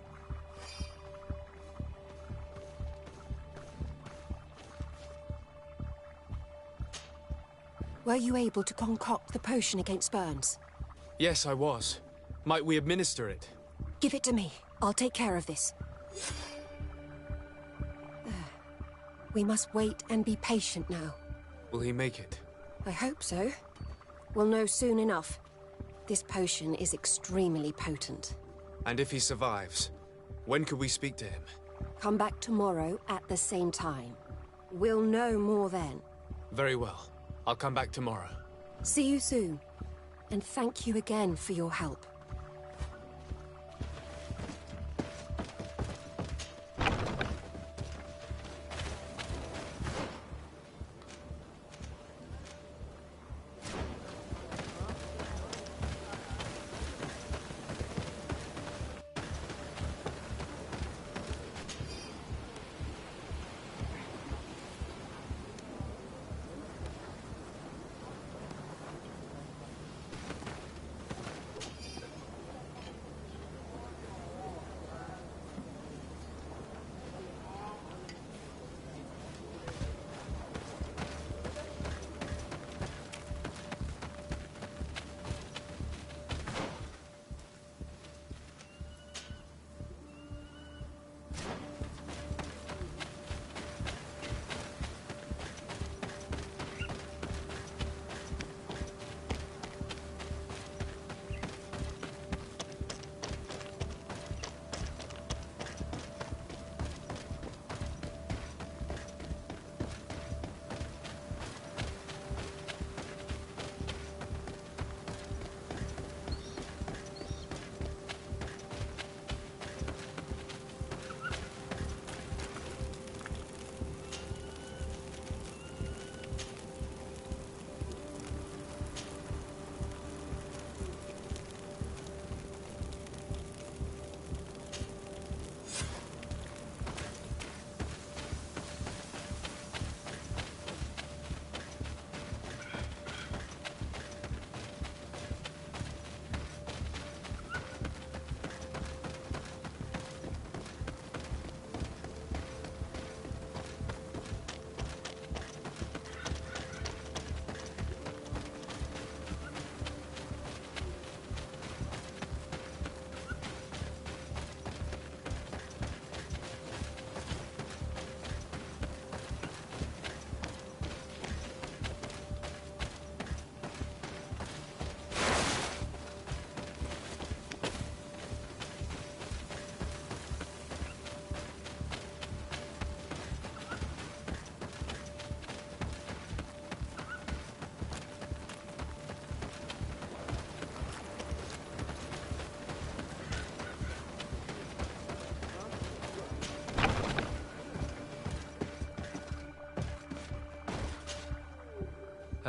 Were you able to concoct the potion against burns? Yes, I was. Might we administer it? Give it to me. I'll take care of this. There. We must wait and be patient now. Will he make it? I hope so. We'll know soon enough. This potion is extremely potent. And if he survives, when could we speak to him? Come back tomorrow at the same time. We'll know more then. Very well. I'll come back tomorrow. See you soon. And thank you again for your help.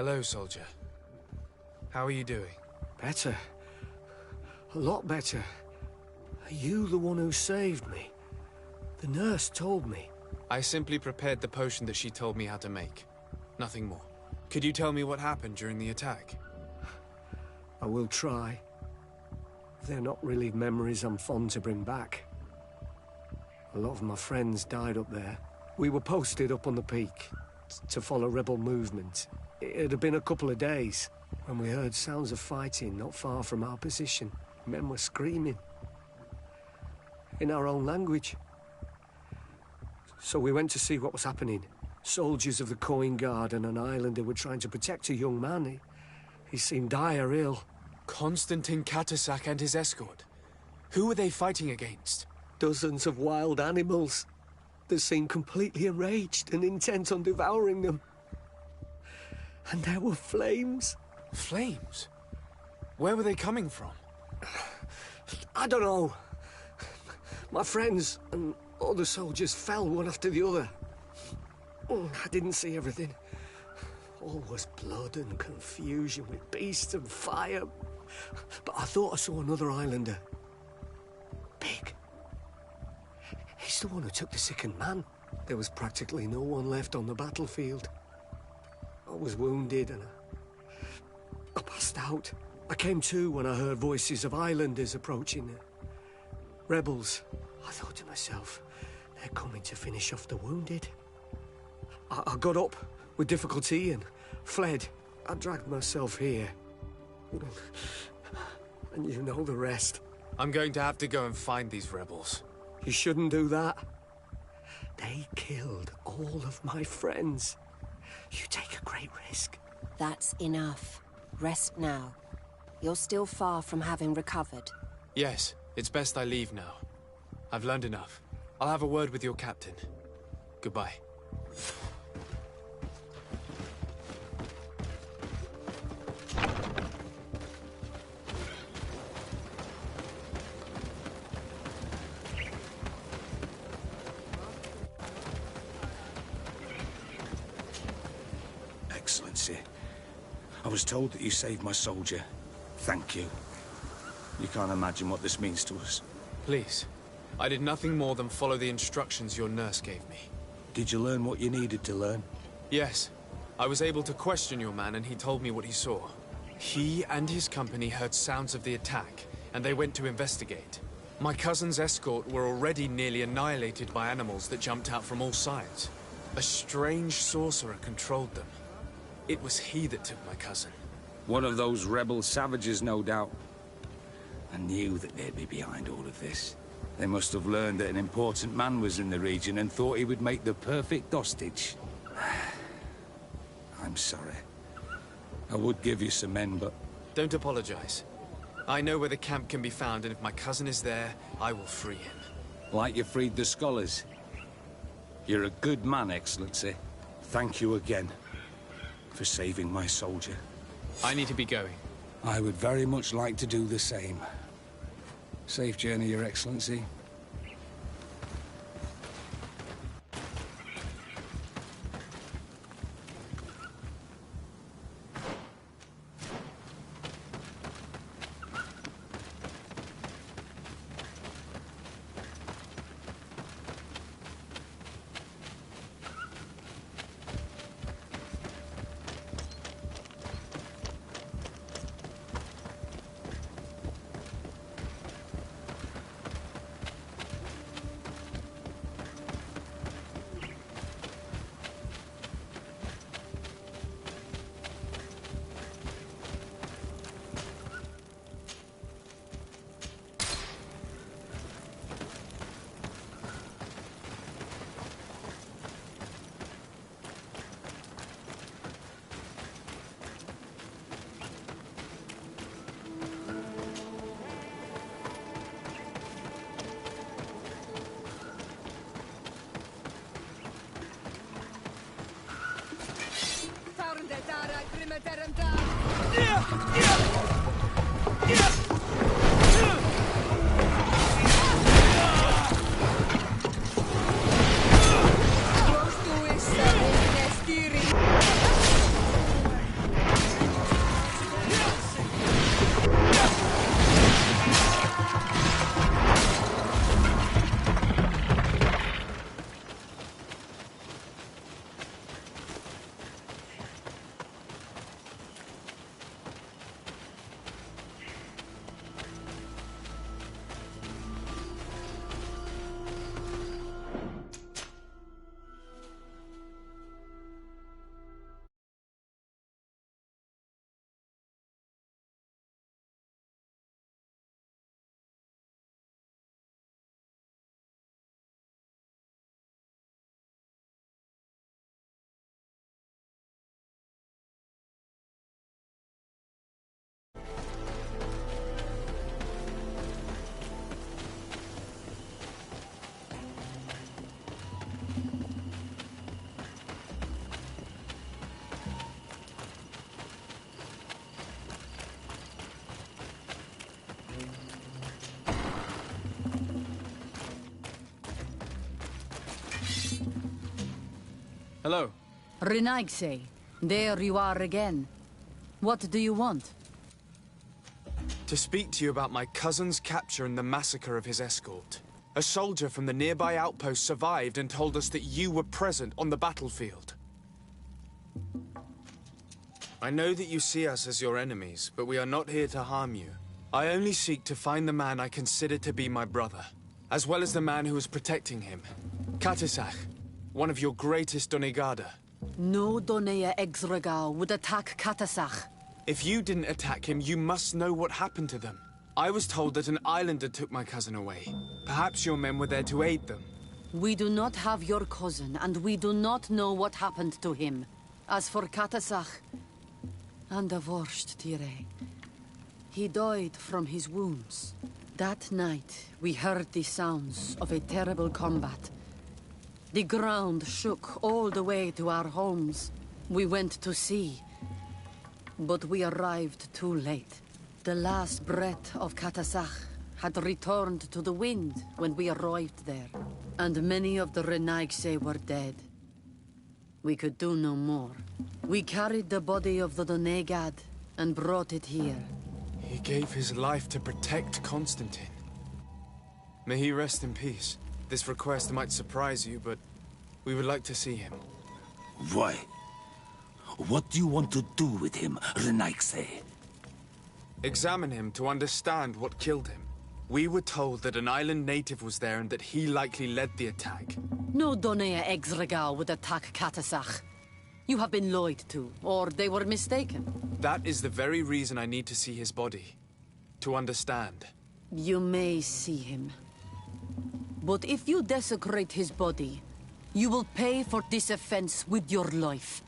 Hello, soldier. How are you doing? Better. A lot better. Are you the one who saved me? The nurse told me. I simply prepared the potion that she told me how to make. Nothing more. Could you tell me what happened during the attack? I will try. They're not really memories I'm fond to bring back. A lot of my friends died up there. We were posted up on the peak to follow rebel movement. It had been a couple of days when we heard sounds of fighting not far from our position. Men were screaming. In our own language. So we went to see what was happening. Soldiers of the Coin Guard and an islander were trying to protect a young man. He seemed dire ill. Constantine Katasak and his escort. Who were they fighting against? Dozens of wild animals. They seemed completely enraged and intent on devouring them. And there were flames. Flames? Where were they coming from? I don't know. My friends and other soldiers fell one after the other. I didn't see everything. All was blood and confusion with beasts and fire. But I thought I saw another islander. Big. He's the one who took the sickened man. There was practically no one left on the battlefield. I was wounded and I passed out. I came to when I heard voices of islanders approaching. Rebels. I thought to myself, they're coming to finish off the wounded. I got up with difficulty and fled. I dragged myself here. And you know the rest. I'm going to have to go and find these rebels. You shouldn't do that. They killed all of my friends. You take a great risk. That's enough. Rest now. You're still far from having recovered. Yes, it's best I leave now. I've learned enough. I'll have a word with your captain. Goodbye. Excellency, I was told that you saved my soldier. Thank you. You can't imagine what this means to us. Please. I did nothing more than follow the instructions your nurse gave me. Did you learn what you needed to learn? Yes. I was able to question your man and he told me what he saw. He and his company heard sounds of the attack, and they went to investigate. My cousin's escort were already nearly annihilated by animals that jumped out from all sides. A strange sorcerer controlled them. It was he that took my cousin. One of those rebel savages, no doubt. I knew that they'd be behind all of this. They must have learned that an important man was in the region and thought he would make the perfect hostage. I'm sorry. I would give you some men, but... Don't apologize. I know where the camp can be found, and if my cousin is there, I will free him. Like you freed the scholars. You're a good man, Excellency. Thank you again for saving my soldier. I need to be going. I would very much like to do the same. Safe journey, Your Excellency. Hello. Renaigse, there you are again. What do you want? To speak to you about my cousin's capture and the massacre of his escort. A soldier from the nearby outpost survived and told us that you were present on the battlefield. I know that you see us as your enemies, but we are not here to harm you. I only seek to find the man I consider to be my brother, as well as the man who is protecting him. Katisach, one of your greatest Donegada. No Donea Exregao would attack Katasach. If you didn't attack him, you must know what happened to them. I was told that an islander took my cousin away. Perhaps your men were there to aid them. We do not have your cousin, and we do not know what happened to him. As for Katasach, and the worst, Tire, he died from his wounds. That night, we heard the sounds of a terrible combat. The ground shook all the way to our homes. We went to see, but we arrived too late. The last breath of Katasach had returned to the wind when we arrived there, and many of the Renaigse were dead. We could do no more. We carried the body of the Donegad and brought it here. He gave his life to protect Constantine. May he rest in peace. This request might surprise you, but we would like to see him. Why? What do you want to do with him, Renaigse? Examine him to understand what killed him. We were told that an island native was there and that he likely led the attack. No Donea Exregao would attack Katasach. You have been lied to, or they were mistaken. That is the very reason I need to see his body. To understand. You may see him. But if you desecrate his body, you will pay for this offense with your life.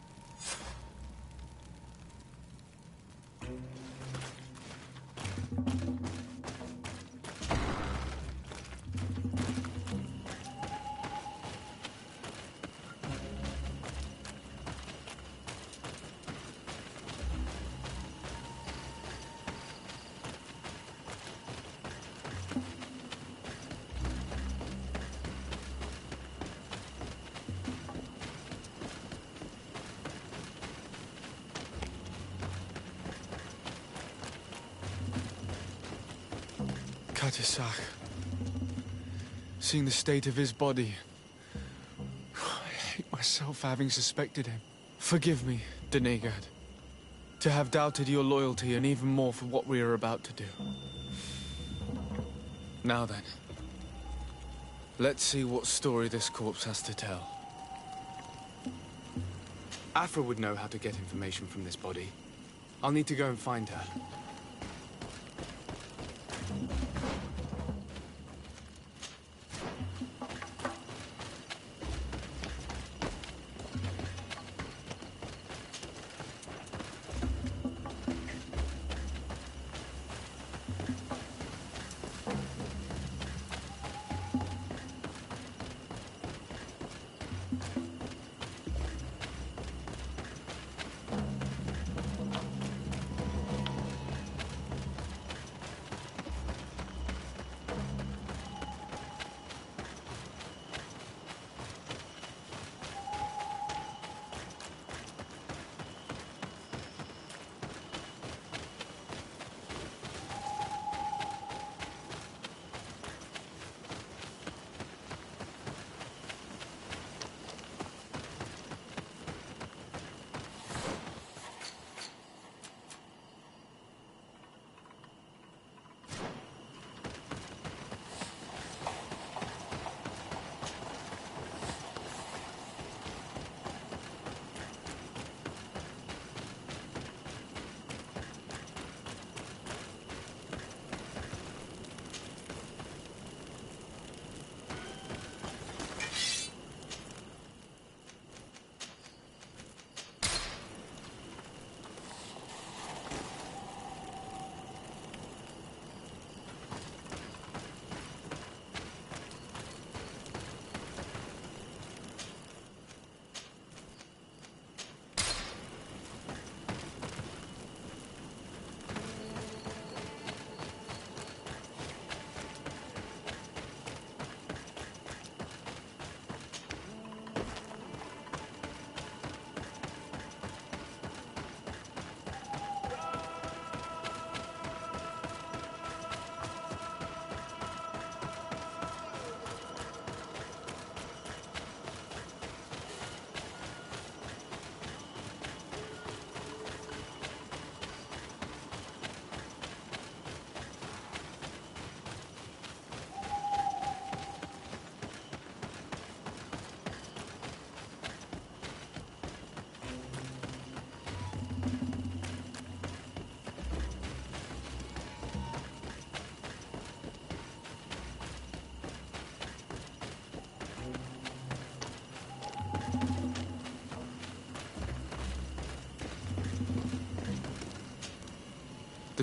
Katisach. Seeing the state of his body, I hate myself for having suspected him. Forgive me, Donegad, to have doubted your loyalty and even more for what we are about to do. Now then, let's see what story this corpse has to tell. Aphra would know how to get information from this body. I'll need to go and find her.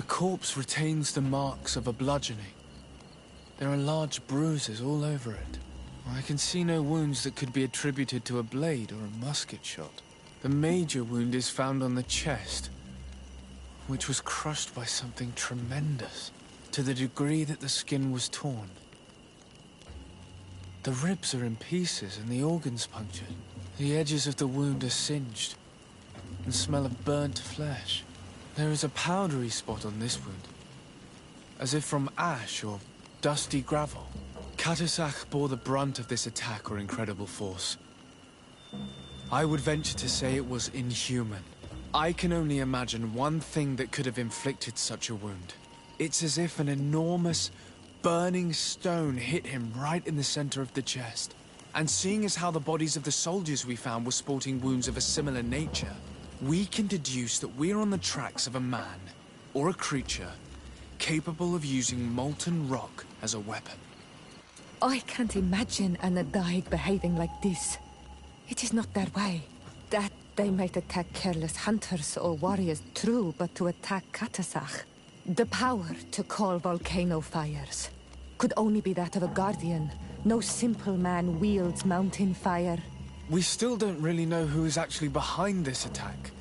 The corpse retains the marks of a bludgeoning. There are large bruises all over it. I can see no wounds that could be attributed to a blade or a musket shot. The major wound is found on the chest, which was crushed by something tremendous, to the degree that the skin was torn. The ribs are in pieces and the organs punctured. The edges of the wound are singed and smell of burnt flesh. There is a powdery spot on this wound, as if from ash or dusty gravel. Catasach bore the brunt of this attack or incredible force. I would venture to say it was inhuman. I can only imagine one thing that could have inflicted such a wound. It's as if an enormous, burning stone hit him right in the center of the chest. And seeing as how the bodies of the soldiers we found were sporting wounds of a similar nature, we can deduce that we're on the tracks of a man, or a creature, capable of using molten rock as a weapon. I can't imagine an Adaig behaving like this. It is not their way. That they might attack careless hunters or warriors, true, but to attack Catasach, the power to call volcano fires, could only be that of a guardian. No simple man wields mountain fire. We still don't really know who is actually behind this attack,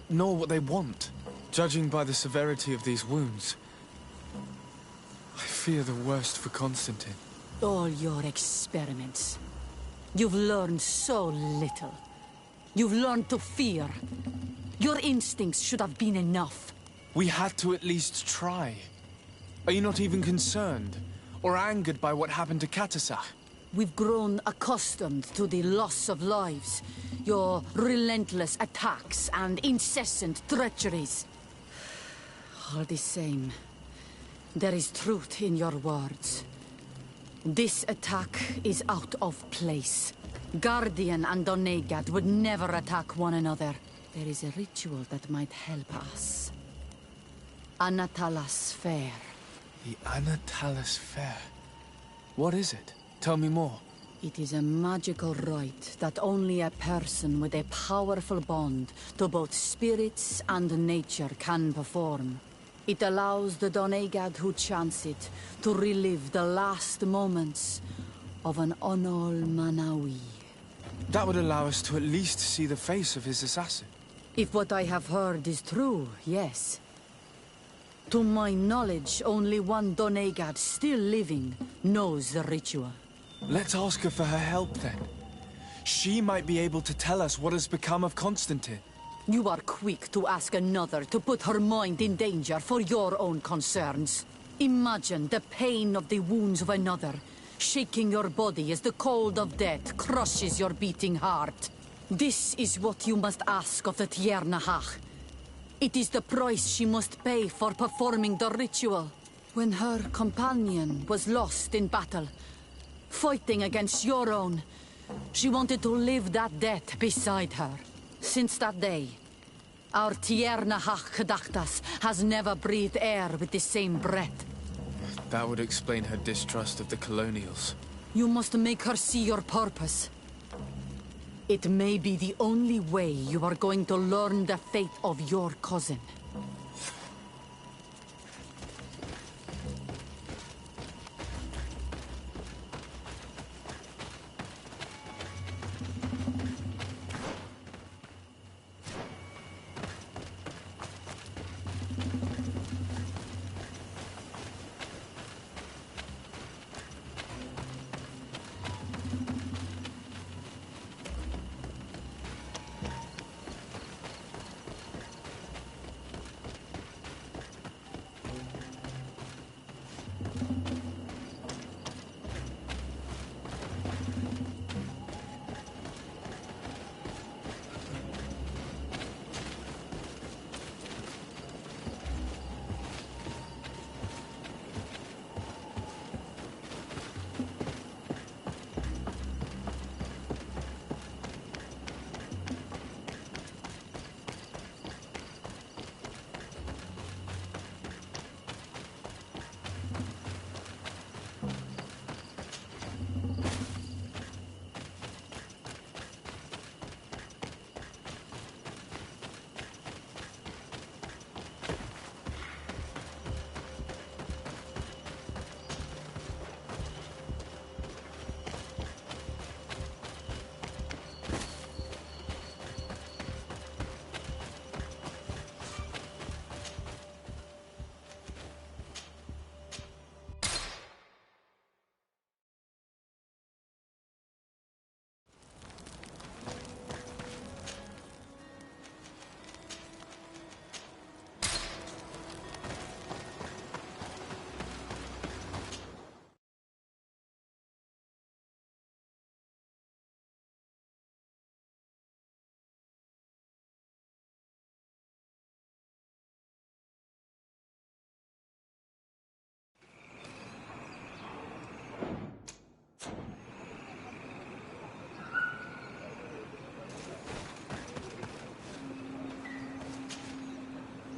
nor what they want. Judging by the severity of these wounds, I fear the worst for Constantine. All your experiments. You've learned so little. You've learned to fear. Your instincts should have been enough. We had to at least try. Are you not even concerned or angered by what happened to Catasach? We've grown accustomed to the loss of lives, your relentless attacks and incessant treacheries. All the same, there is truth in your words. This attack is out of place. Guardian and Donegad would never attack one another. There is a ritual that might help us. Anatalas Fair. The Anatalas Fair? What is it? Tell me more. It is a magical rite that only a person with a powerful bond to both spirits and nature can perform. It allows the Donegad who chants it to relive the last moments of an Onol Manawi. That would allow us to at least see the face of his assassin. If what I have heard is true, yes. To my knowledge, only one Donegad still living knows the ritual. Let's ask her for her help then. She might be able to tell us what has become of Constantine. You are quick to ask another to put her mind in danger for your own concerns. Imagine the pain of the wounds of another, shaking your body as the cold of death crushes your beating heart. This is what you must ask of the Tiernahach. It is the price she must pay for performing the ritual. When her companion was lost in battle, fighting against your own, she wanted to live that death beside her. Since that day, our Tiernahach Kadachtas has never breathed air with the same breath. That would explain her distrust of the colonials. You must make her see your purpose. It may be the only way you are going to learn the fate of your cousin.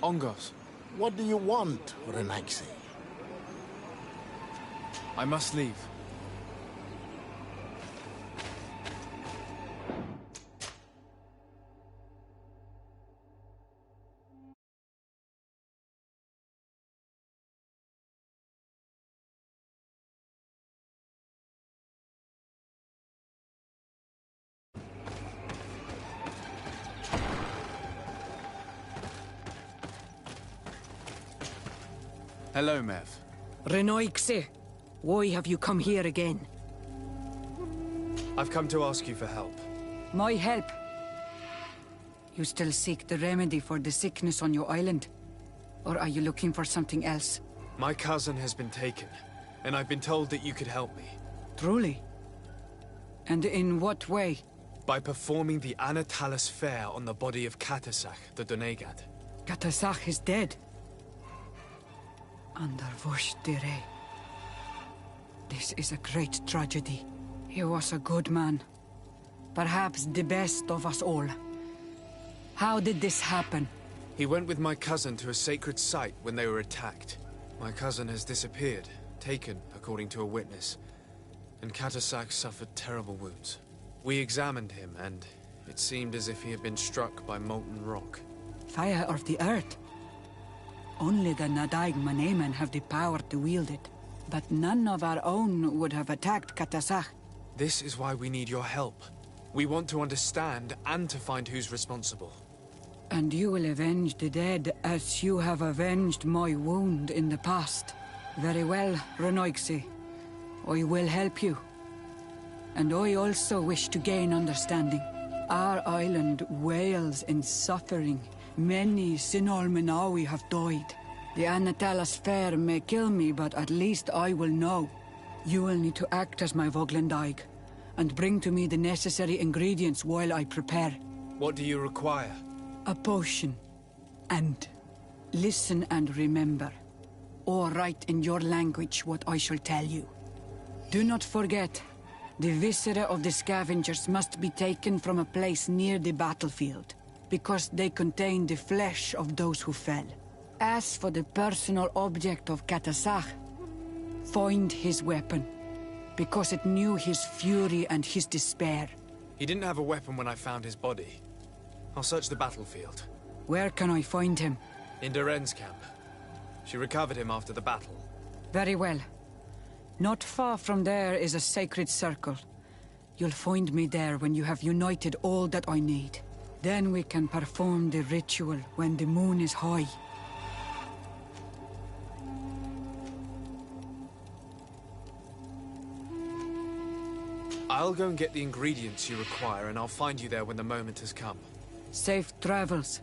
Ongos. What do you want, Renaixi? I must leave. Hello, Mev. Renoixe, why have you come here again? I've come to ask you for help. My help? You still seek the remedy for the sickness on your island? Or are you looking for something else? My cousin has been taken, and I've been told that you could help me. Truly? And in what way? By performing the Anatalis fair on the body of Katasach, the Donegat. Katasach is dead. Dire. This is a great tragedy. He was a good man. Perhaps the best of us all. How did this happen? He went with my cousin to a sacred site when they were attacked. My cousin has disappeared, taken according to a witness, and Katasach suffered terrible wounds. We examined him, and it seemed as if he had been struck by molten rock. Fire of the earth? Only the Nadaig Manemen have the power to wield it. But none of our own would have attacked Katasach. This is why we need your help. We want to understand and to find who's responsible. And you will avenge the dead as you have avenged my wound in the past. Very well, Renoixe. I will help you. And I also wish to gain understanding. Our island wails in suffering. Many Sinol Menawi have died. The Anatalis fair may kill me, but at least I will know. You will need to act as my Voglendaig, and bring to me the necessary ingredients while I prepare. What do you require? A potion. And listen and remember, or write in your language what I shall tell you. Do not forget, the viscera of the scavengers must be taken from a place near the battlefield, because they contain the flesh of those who fell. As for the personal object of Katasach, find his weapon, because it knew his fury and his despair. He didn't have a weapon when I found his body. I'll search the battlefield. Where can I find him? In Doren's camp. She recovered him after the battle. Very well. Not far from there is a sacred circle. You'll find me there when you have united all that I need. Then we can perform the ritual when the moon is high. I'll go and get the ingredients you require, and I'll find you there when the moment has come. Safe travels.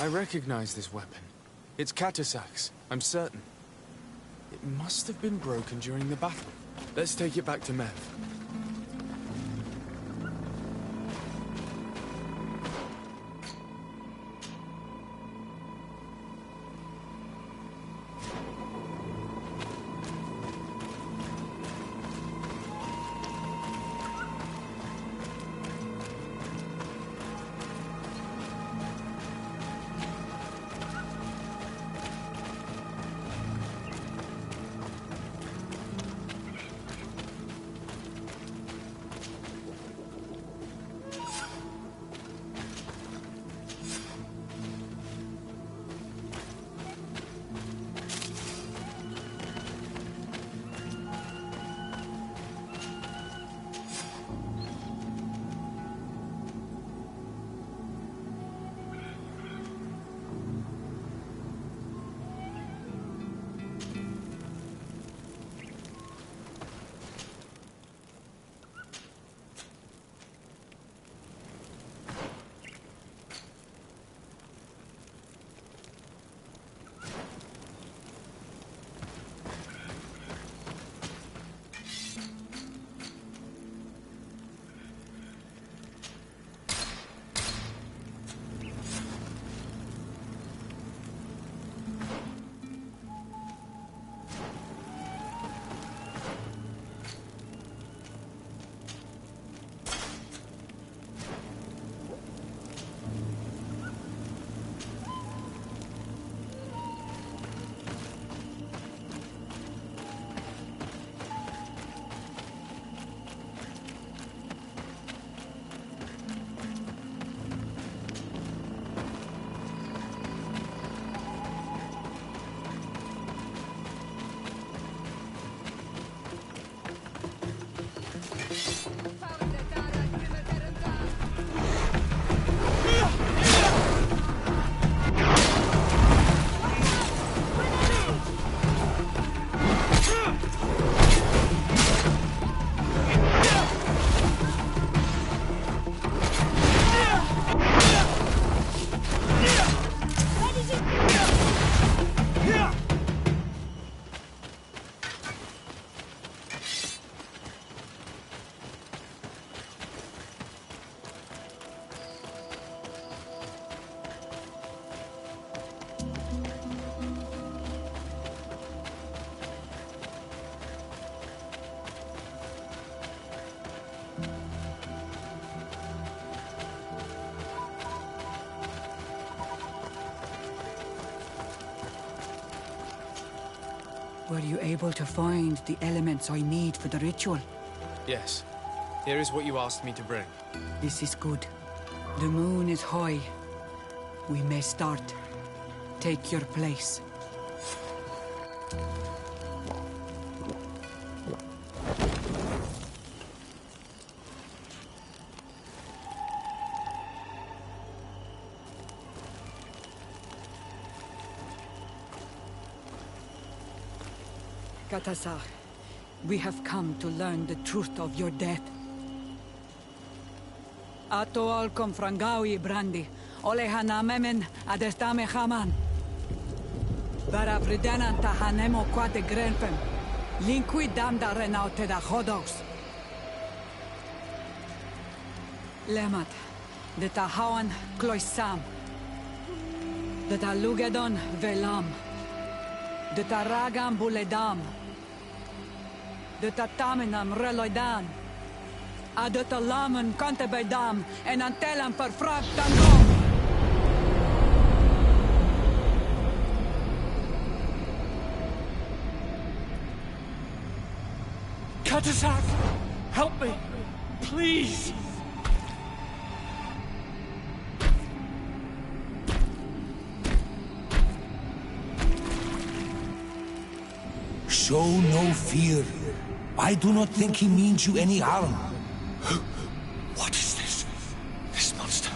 I recognize this weapon. It's Katasak's, I'm certain. It must have been broken during the battle. Let's take it back to Mev. Were you able to find the elements I need for the ritual? Yes. Here is what you asked me to bring. This is good. The moon is high. We may start. Take your place. Katasar. We have come to learn the truth of your death. Ato al confrangawi brandi, ole hanamemen adestame haman. Bara vridenan ta hanemo quate grenpem. Linkui damda renaute da hodos. Lemat, de ta hawan kloisam. De ta lugedon velam. De ta ragam buledam. De ta taminam reloidan. A de ta lamen kante bedam en antelam per frag tangom. Katasar, help me, please. Show no fear. I do not think he means you any harm. What is this? This monster.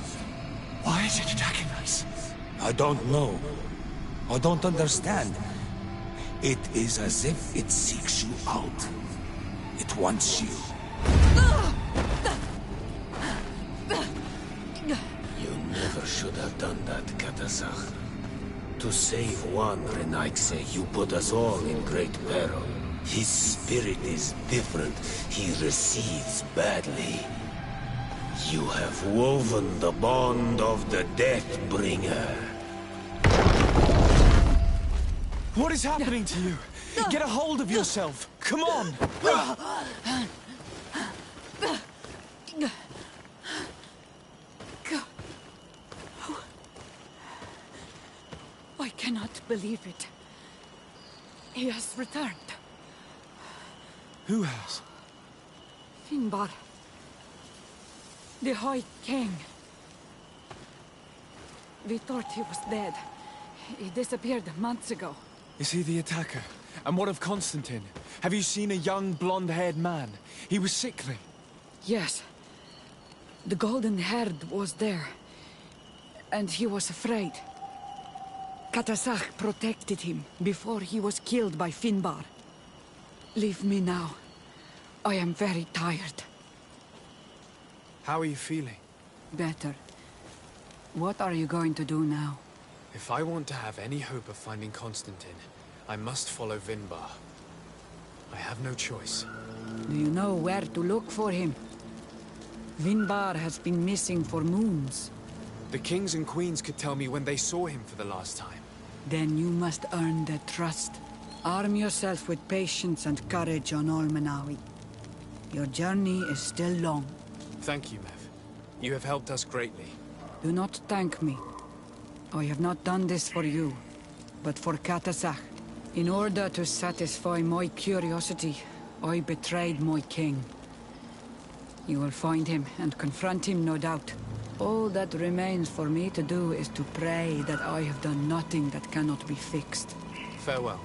Why is it attacking us? I don't know. I don't understand. It is as if it seeks you out. It wants you. You never should have done that, Katasach. To save one Renaikse, you put us all in great peril. His spirit is different. He receives badly. You have woven the bond of the Deathbringer. What is happening to you? Get a hold of yourself. Come on. I cannot believe it. He has returned. Who has? Finbar. The High King. We thought he was dead. He disappeared months ago. Is he the attacker? And what of Constantine? Have you seen a young blonde-haired man? He was sickly. Yes. The golden-haired was there. And he was afraid. Katasach protected him before he was killed by Finbar. Leave me now. I am very tired. How are you feeling? Better. What are you going to do now? If I want to have any hope of finding Constantine, I must follow Vinbar. I have no choice. Do you know where to look for him? Vinbar has been missing for moons. The kings and queens could tell me when they saw him for the last time. Then you must earn their trust. Arm yourself with patience and courage on Olmenawi. Your journey is still long. Thank you, Mev. You have helped us greatly. Do not thank me. I have not done this for you, but for Katasach. In order to satisfy my curiosity, I betrayed my king. You will find him and confront him, no doubt. All that remains for me to do is to pray that I have done nothing that cannot be fixed. Farewell, Mev.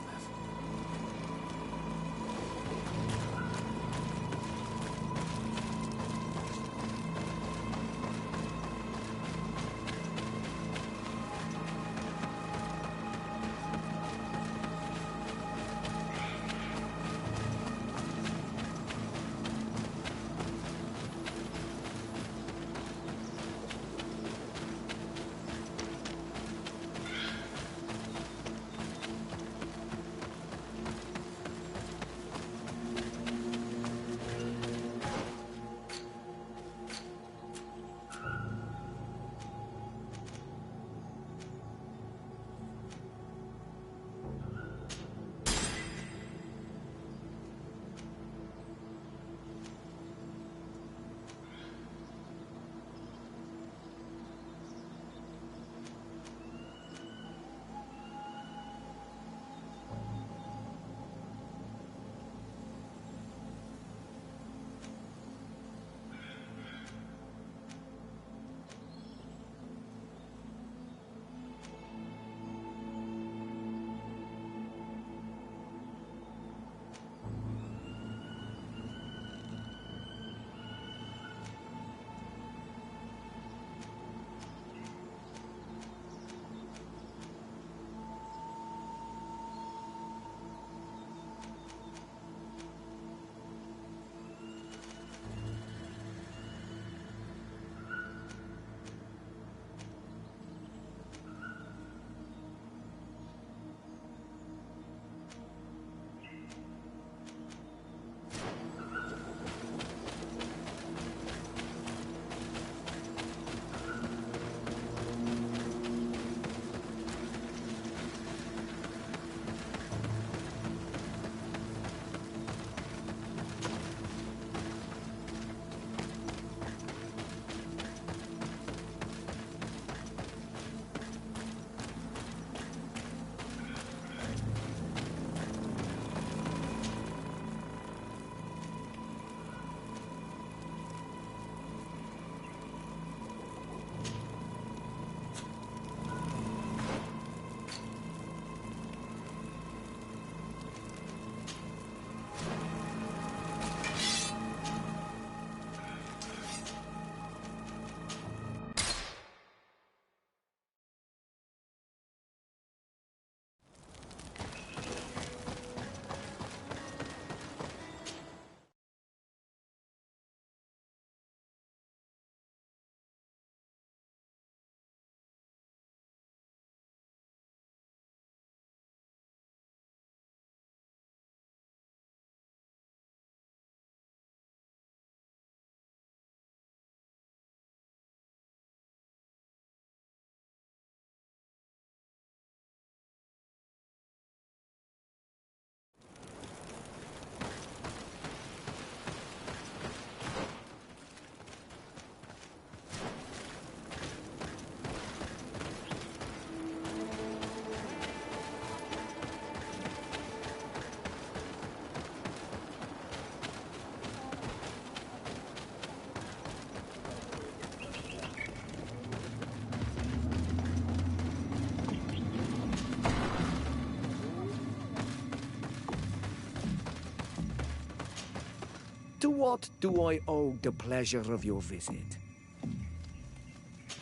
To what do I owe the pleasure of your visit?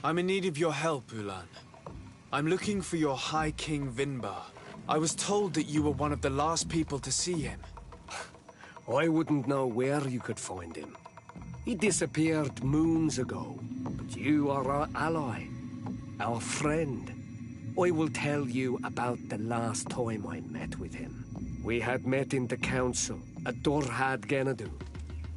I'm in need of your help, Ulan. I'm looking for your High King Vinbar. I was told that you were one of the last people to see him. I wouldn't know where you could find him. He disappeared moons ago, but you are our ally, our friend. I will tell you about the last time I met with him. We had met in the council at Dorhad Genadu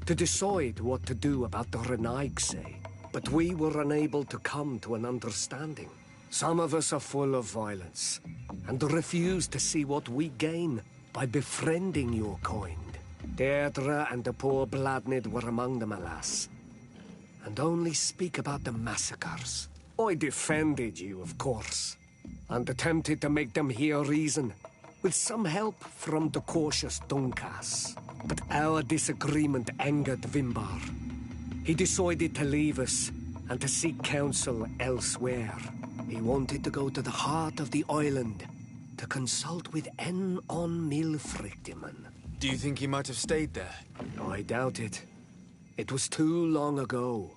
to decide what to do about the Renaigse, but we were unable to come to an understanding. Some of us are full of violence, and refuse to see what we gain by befriending your kind. Deirdre and the poor Bladnid were among them, alas, and only speak about the massacres. I defended you, of course, and attempted to make them hear reason, with some help from the cautious Dunkas. But our disagreement angered Vimbar. He decided to leave us and to seek counsel elsewhere. He wanted to go to the heart of the island to consult with En on Milfrictiman. Do you think he might have stayed there? I doubt it. It was too long ago.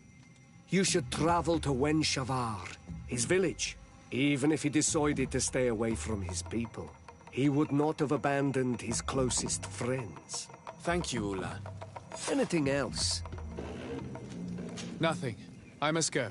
You should travel to Wen Shavar, his village. Even if he decided to stay away from his people, he would not have abandoned his closest friends. Thank you, Ulan. Anything else? Nothing. I must go.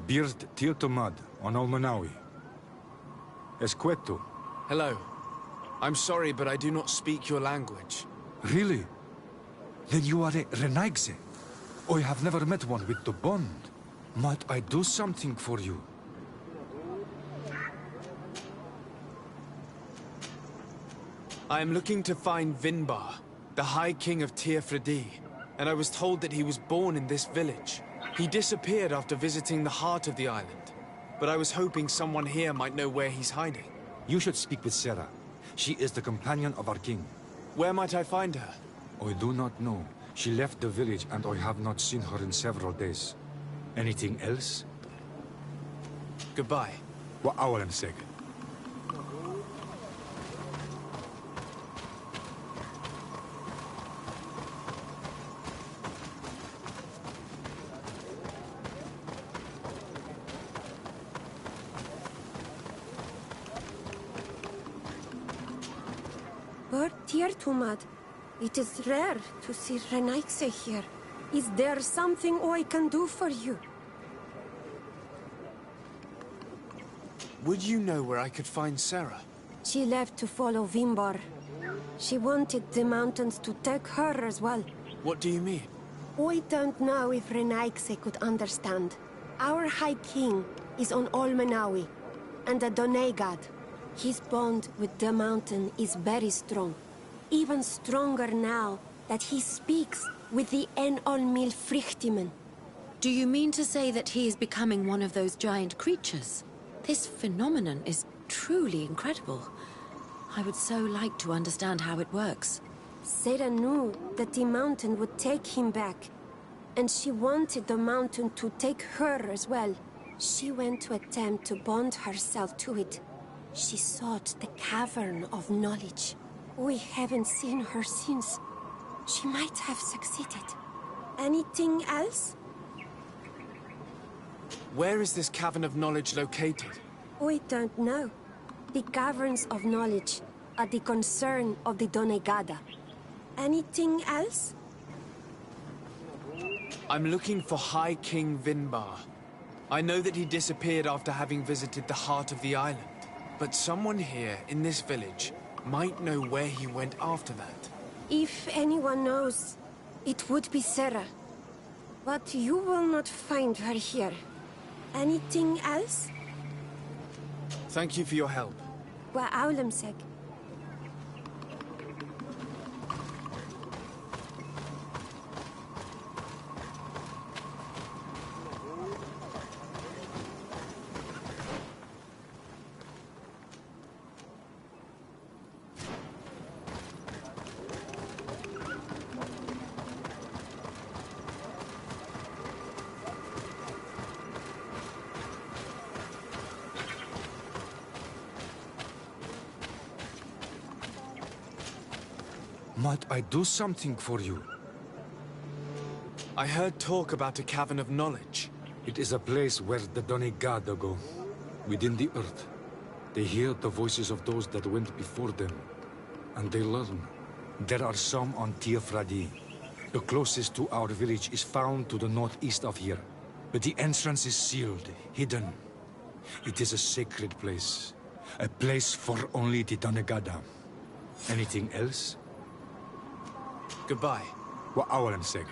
Beard Tiltomad on Olmanawi. Esqueto. Hello. I'm sorry, but I do not speak your language. Really? Then you are a Renaigse. I have never met one with the bond. Might I do something for you? I am looking to find Vinbar, the High King of Tearfredi, and I was told that he was born in this village. He disappeared after visiting the heart of the island, but I was hoping someone here might know where he's hiding. You should speak with Siora. She is the companion of our king. Where might I find her? I do not know. She left the village and I have not seen her in several days. Anything else? Goodbye. What awalem seg? Dear Tumad, it is rare to see Renaigse here. Is there something I can do for you? Would you know where I could find Sarah? She left to follow Vimbar. She wanted the mountains to take her as well. What do you mean? I don't know if Renaigse could understand. Our High King is on Olmenawi, and a Doneigad. His bond with the mountain is very strong. Even stronger now that he speaks with the En-Olmil Frichtimen. Do you mean to say that he is becoming one of those giant creatures? This phenomenon is truly incredible. I would so like to understand how it works. Sarah knew that the mountain would take him back, and she wanted the mountain to take her as well. She went to attempt to bond herself to it. She sought the Cavern of Knowledge. We haven't seen her since. She might have succeeded. Anything else? Where is this Cavern of Knowledge located? We don't know. The Caverns of Knowledge are the concern of the Doneigada. Anything else? I'm looking for High King Vinbar. I know that he disappeared after having visited the heart of the island. But someone here in this village might know where he went after that. If anyone knows, it would be Sarah. But you will not find her here. Anything else? Thank you for your help. Wa awlemsek. Might I do something for you? I heard talk about a Cavern of Knowledge. It is a place where the Doneigada go, within the earth. They hear the voices of those that went before them, and they learn. There are some on Tearfredi. The closest to our village is found to the northeast of here, but the entrance is sealed, hidden. It is a sacred place, a place for only the Doneigada. Anything else? Goodbye. What awalem seg?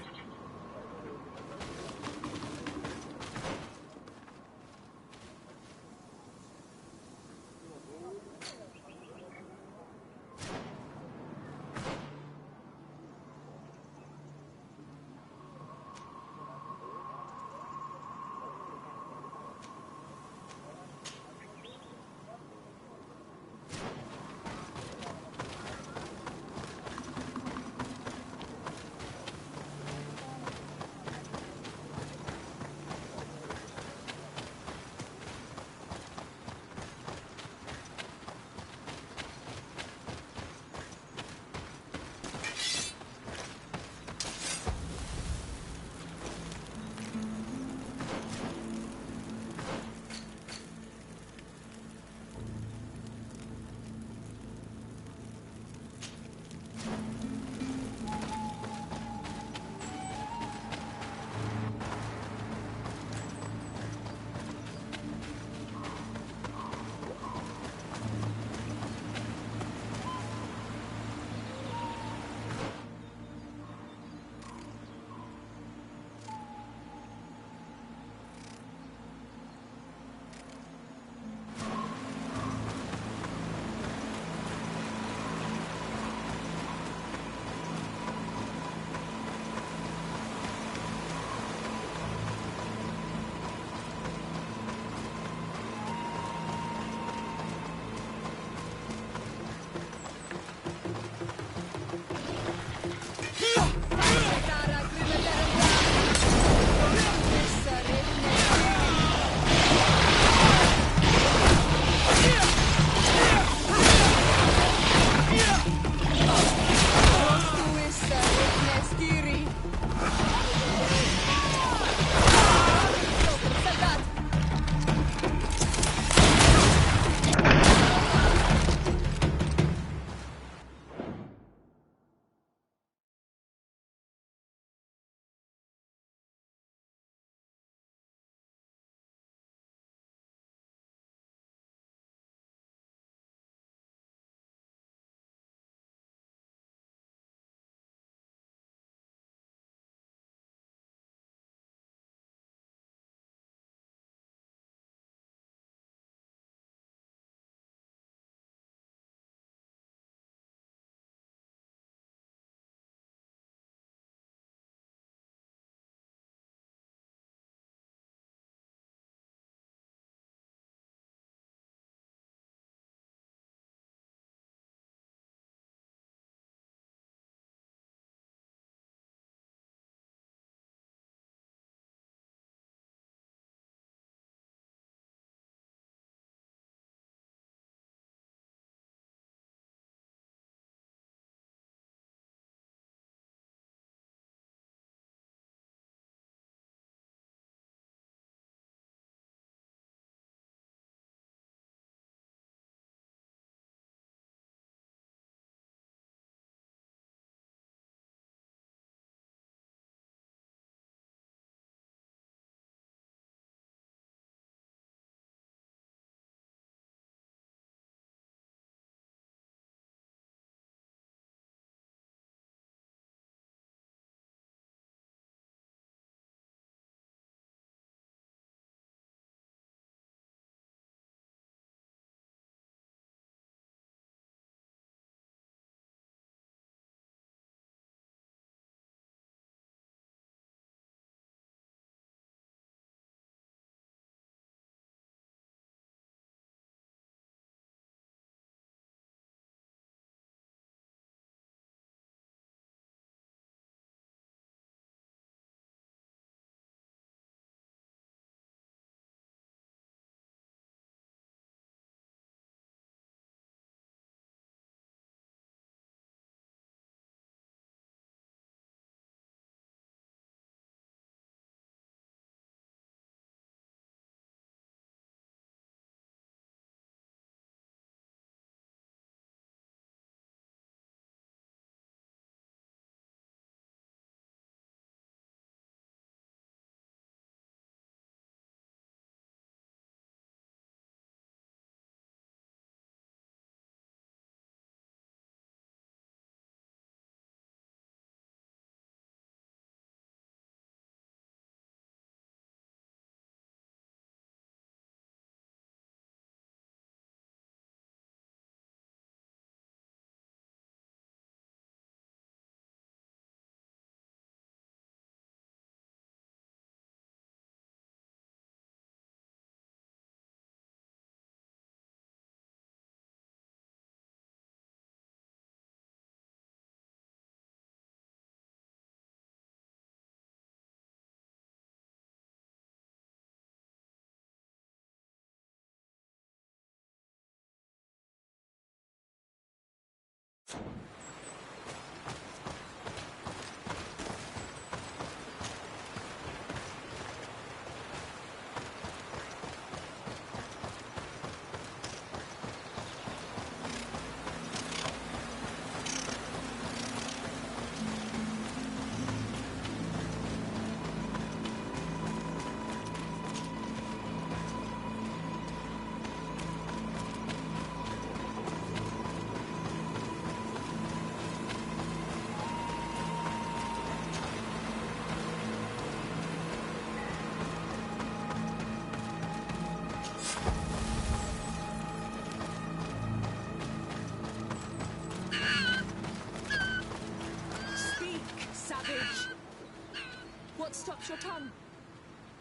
stops your tongue?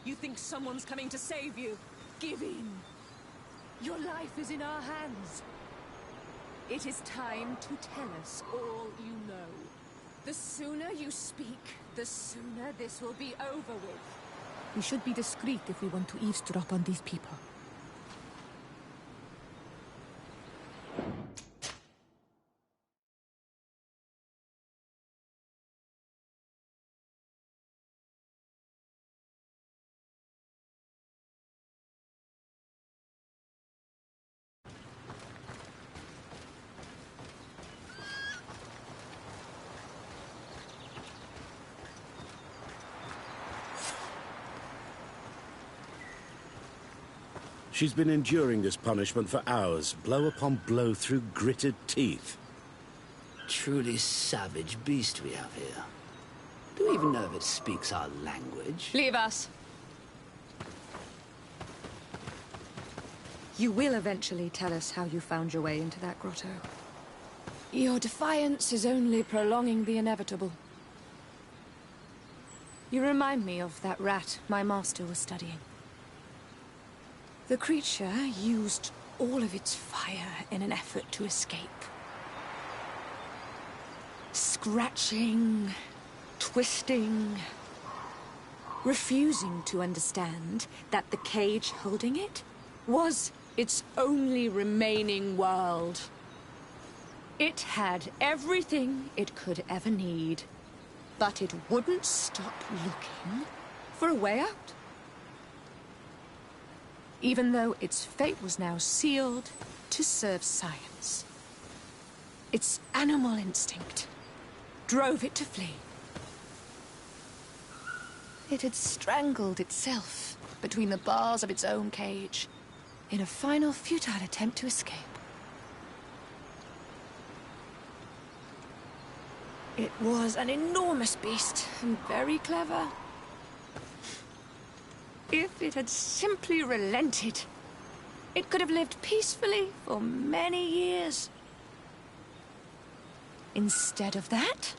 You think someone's coming to save you? Give in. Your life is in our hands. It is time to tell us all you know. The sooner you speak, the sooner this will be over with. We should be discreet if we want to eavesdrop on these people. She's been enduring this punishment for hours, blow upon blow through gritted teeth. Truly savage beast we have here. Do we even know if it speaks our language? Leave us. You will eventually tell us how you found your way into that grotto. Your defiance is only prolonging the inevitable. You remind me of that rat my master was studying. The creature used all of its fire in an effort to escape. Scratching, twisting, refusing to understand that the cage holding it was its only remaining world. It had everything it could ever need, but it wouldn't stop looking for a way out. Even though its fate was now sealed to serve science. Its animal instinct drove it to flee. It had strangled itself between the bars of its own cage in a final futile attempt to escape. It was an enormous beast and very clever. If it had simply relented, it could have lived peacefully for many years. Instead of that...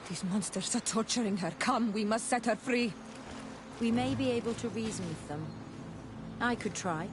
These monsters are torturing her. Come, we must set her free. We may be able to reason with them. I could try.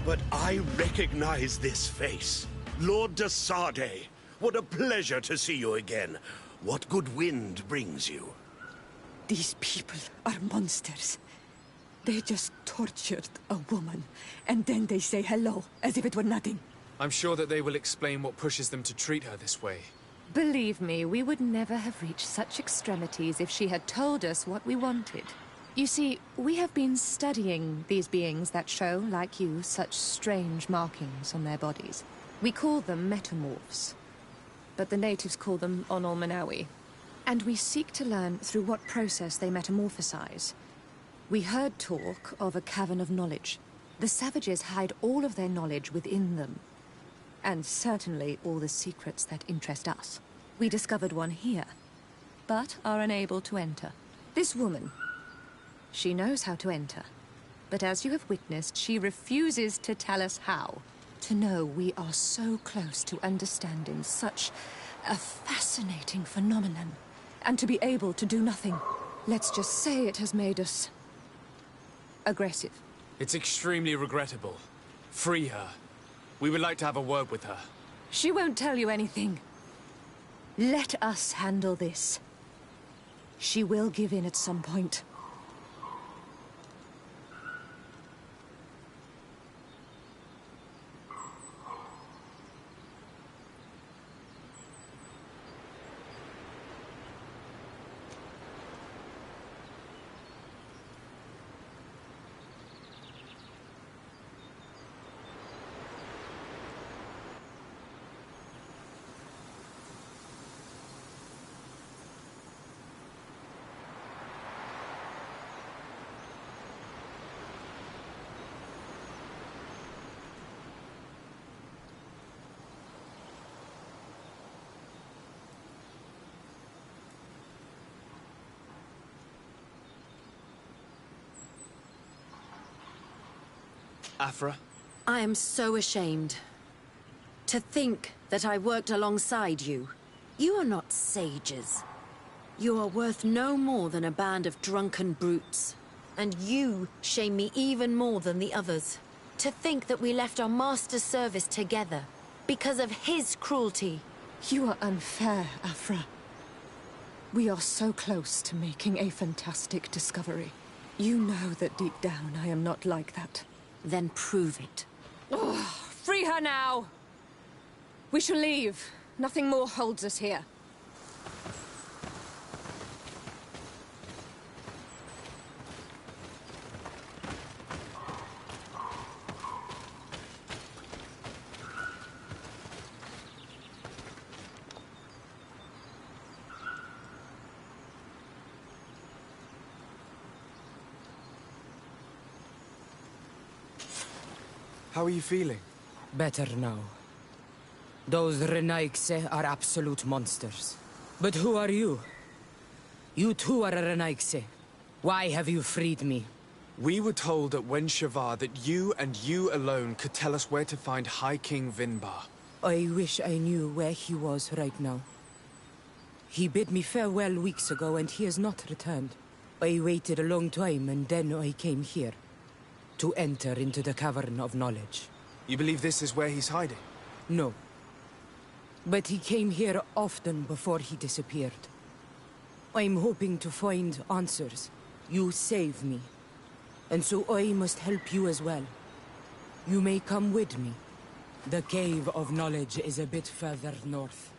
But I recognize this face. Lord de Sardet. What a pleasure to see you again. What good wind brings you? These people are monsters. They just tortured a woman, and then they say hello, as if it were nothing. I'm sure that they will explain what pushes them to treat her this way. Believe me, we would never have reached such extremities if she had told us what we wanted. You see, we have been studying these beings that show, like you, such strange markings on their bodies. We call them metamorphs, but the natives call them Onol Manawi. And we seek to learn through what process they metamorphosize. We heard talk of a cavern of knowledge. The savages hide all of their knowledge within them. And certainly all the secrets that interest us. We discovered one here, but are unable to enter. This woman, she knows how to enter. But as you have witnessed, she refuses to tell us how. To know we are so close to understanding such a fascinating phenomenon. And to be able to do nothing. Let's just say it has made us aggressive. It's extremely regrettable. Free her. We would like to have a word with her. She won't tell you anything. Let us handle this. She will give in at some point. Aphra? I am so ashamed. To think that I worked alongside you. You are not sages. You are worth no more than a band of drunken brutes. And you shame me even more than the others. To think that we left our master's service together because of his cruelty. You are unfair, Aphra. We are so close to making a fantastic discovery. You know that deep down I am not like that. Then prove it. Oh, free her now! We shall leave. Nothing more holds us here. How are you feeling? Better now. Those Renaigse are absolute monsters. But who are you? You too are a Renaigse. Why have you freed me? We were told at Wen Shavar that you and you alone could tell us where to find High King Vinbar. I wish I knew where he was right now. He bid me farewell weeks ago and he has not returned. I waited a long time and then I came here. To enter into the Cavern of Knowledge. You believe this is where he's hiding? No. But he came here often before he disappeared. I'm hoping to find answers. You saved me. And so I must help you as well. You may come with me. The Cave of Knowledge is a bit further north.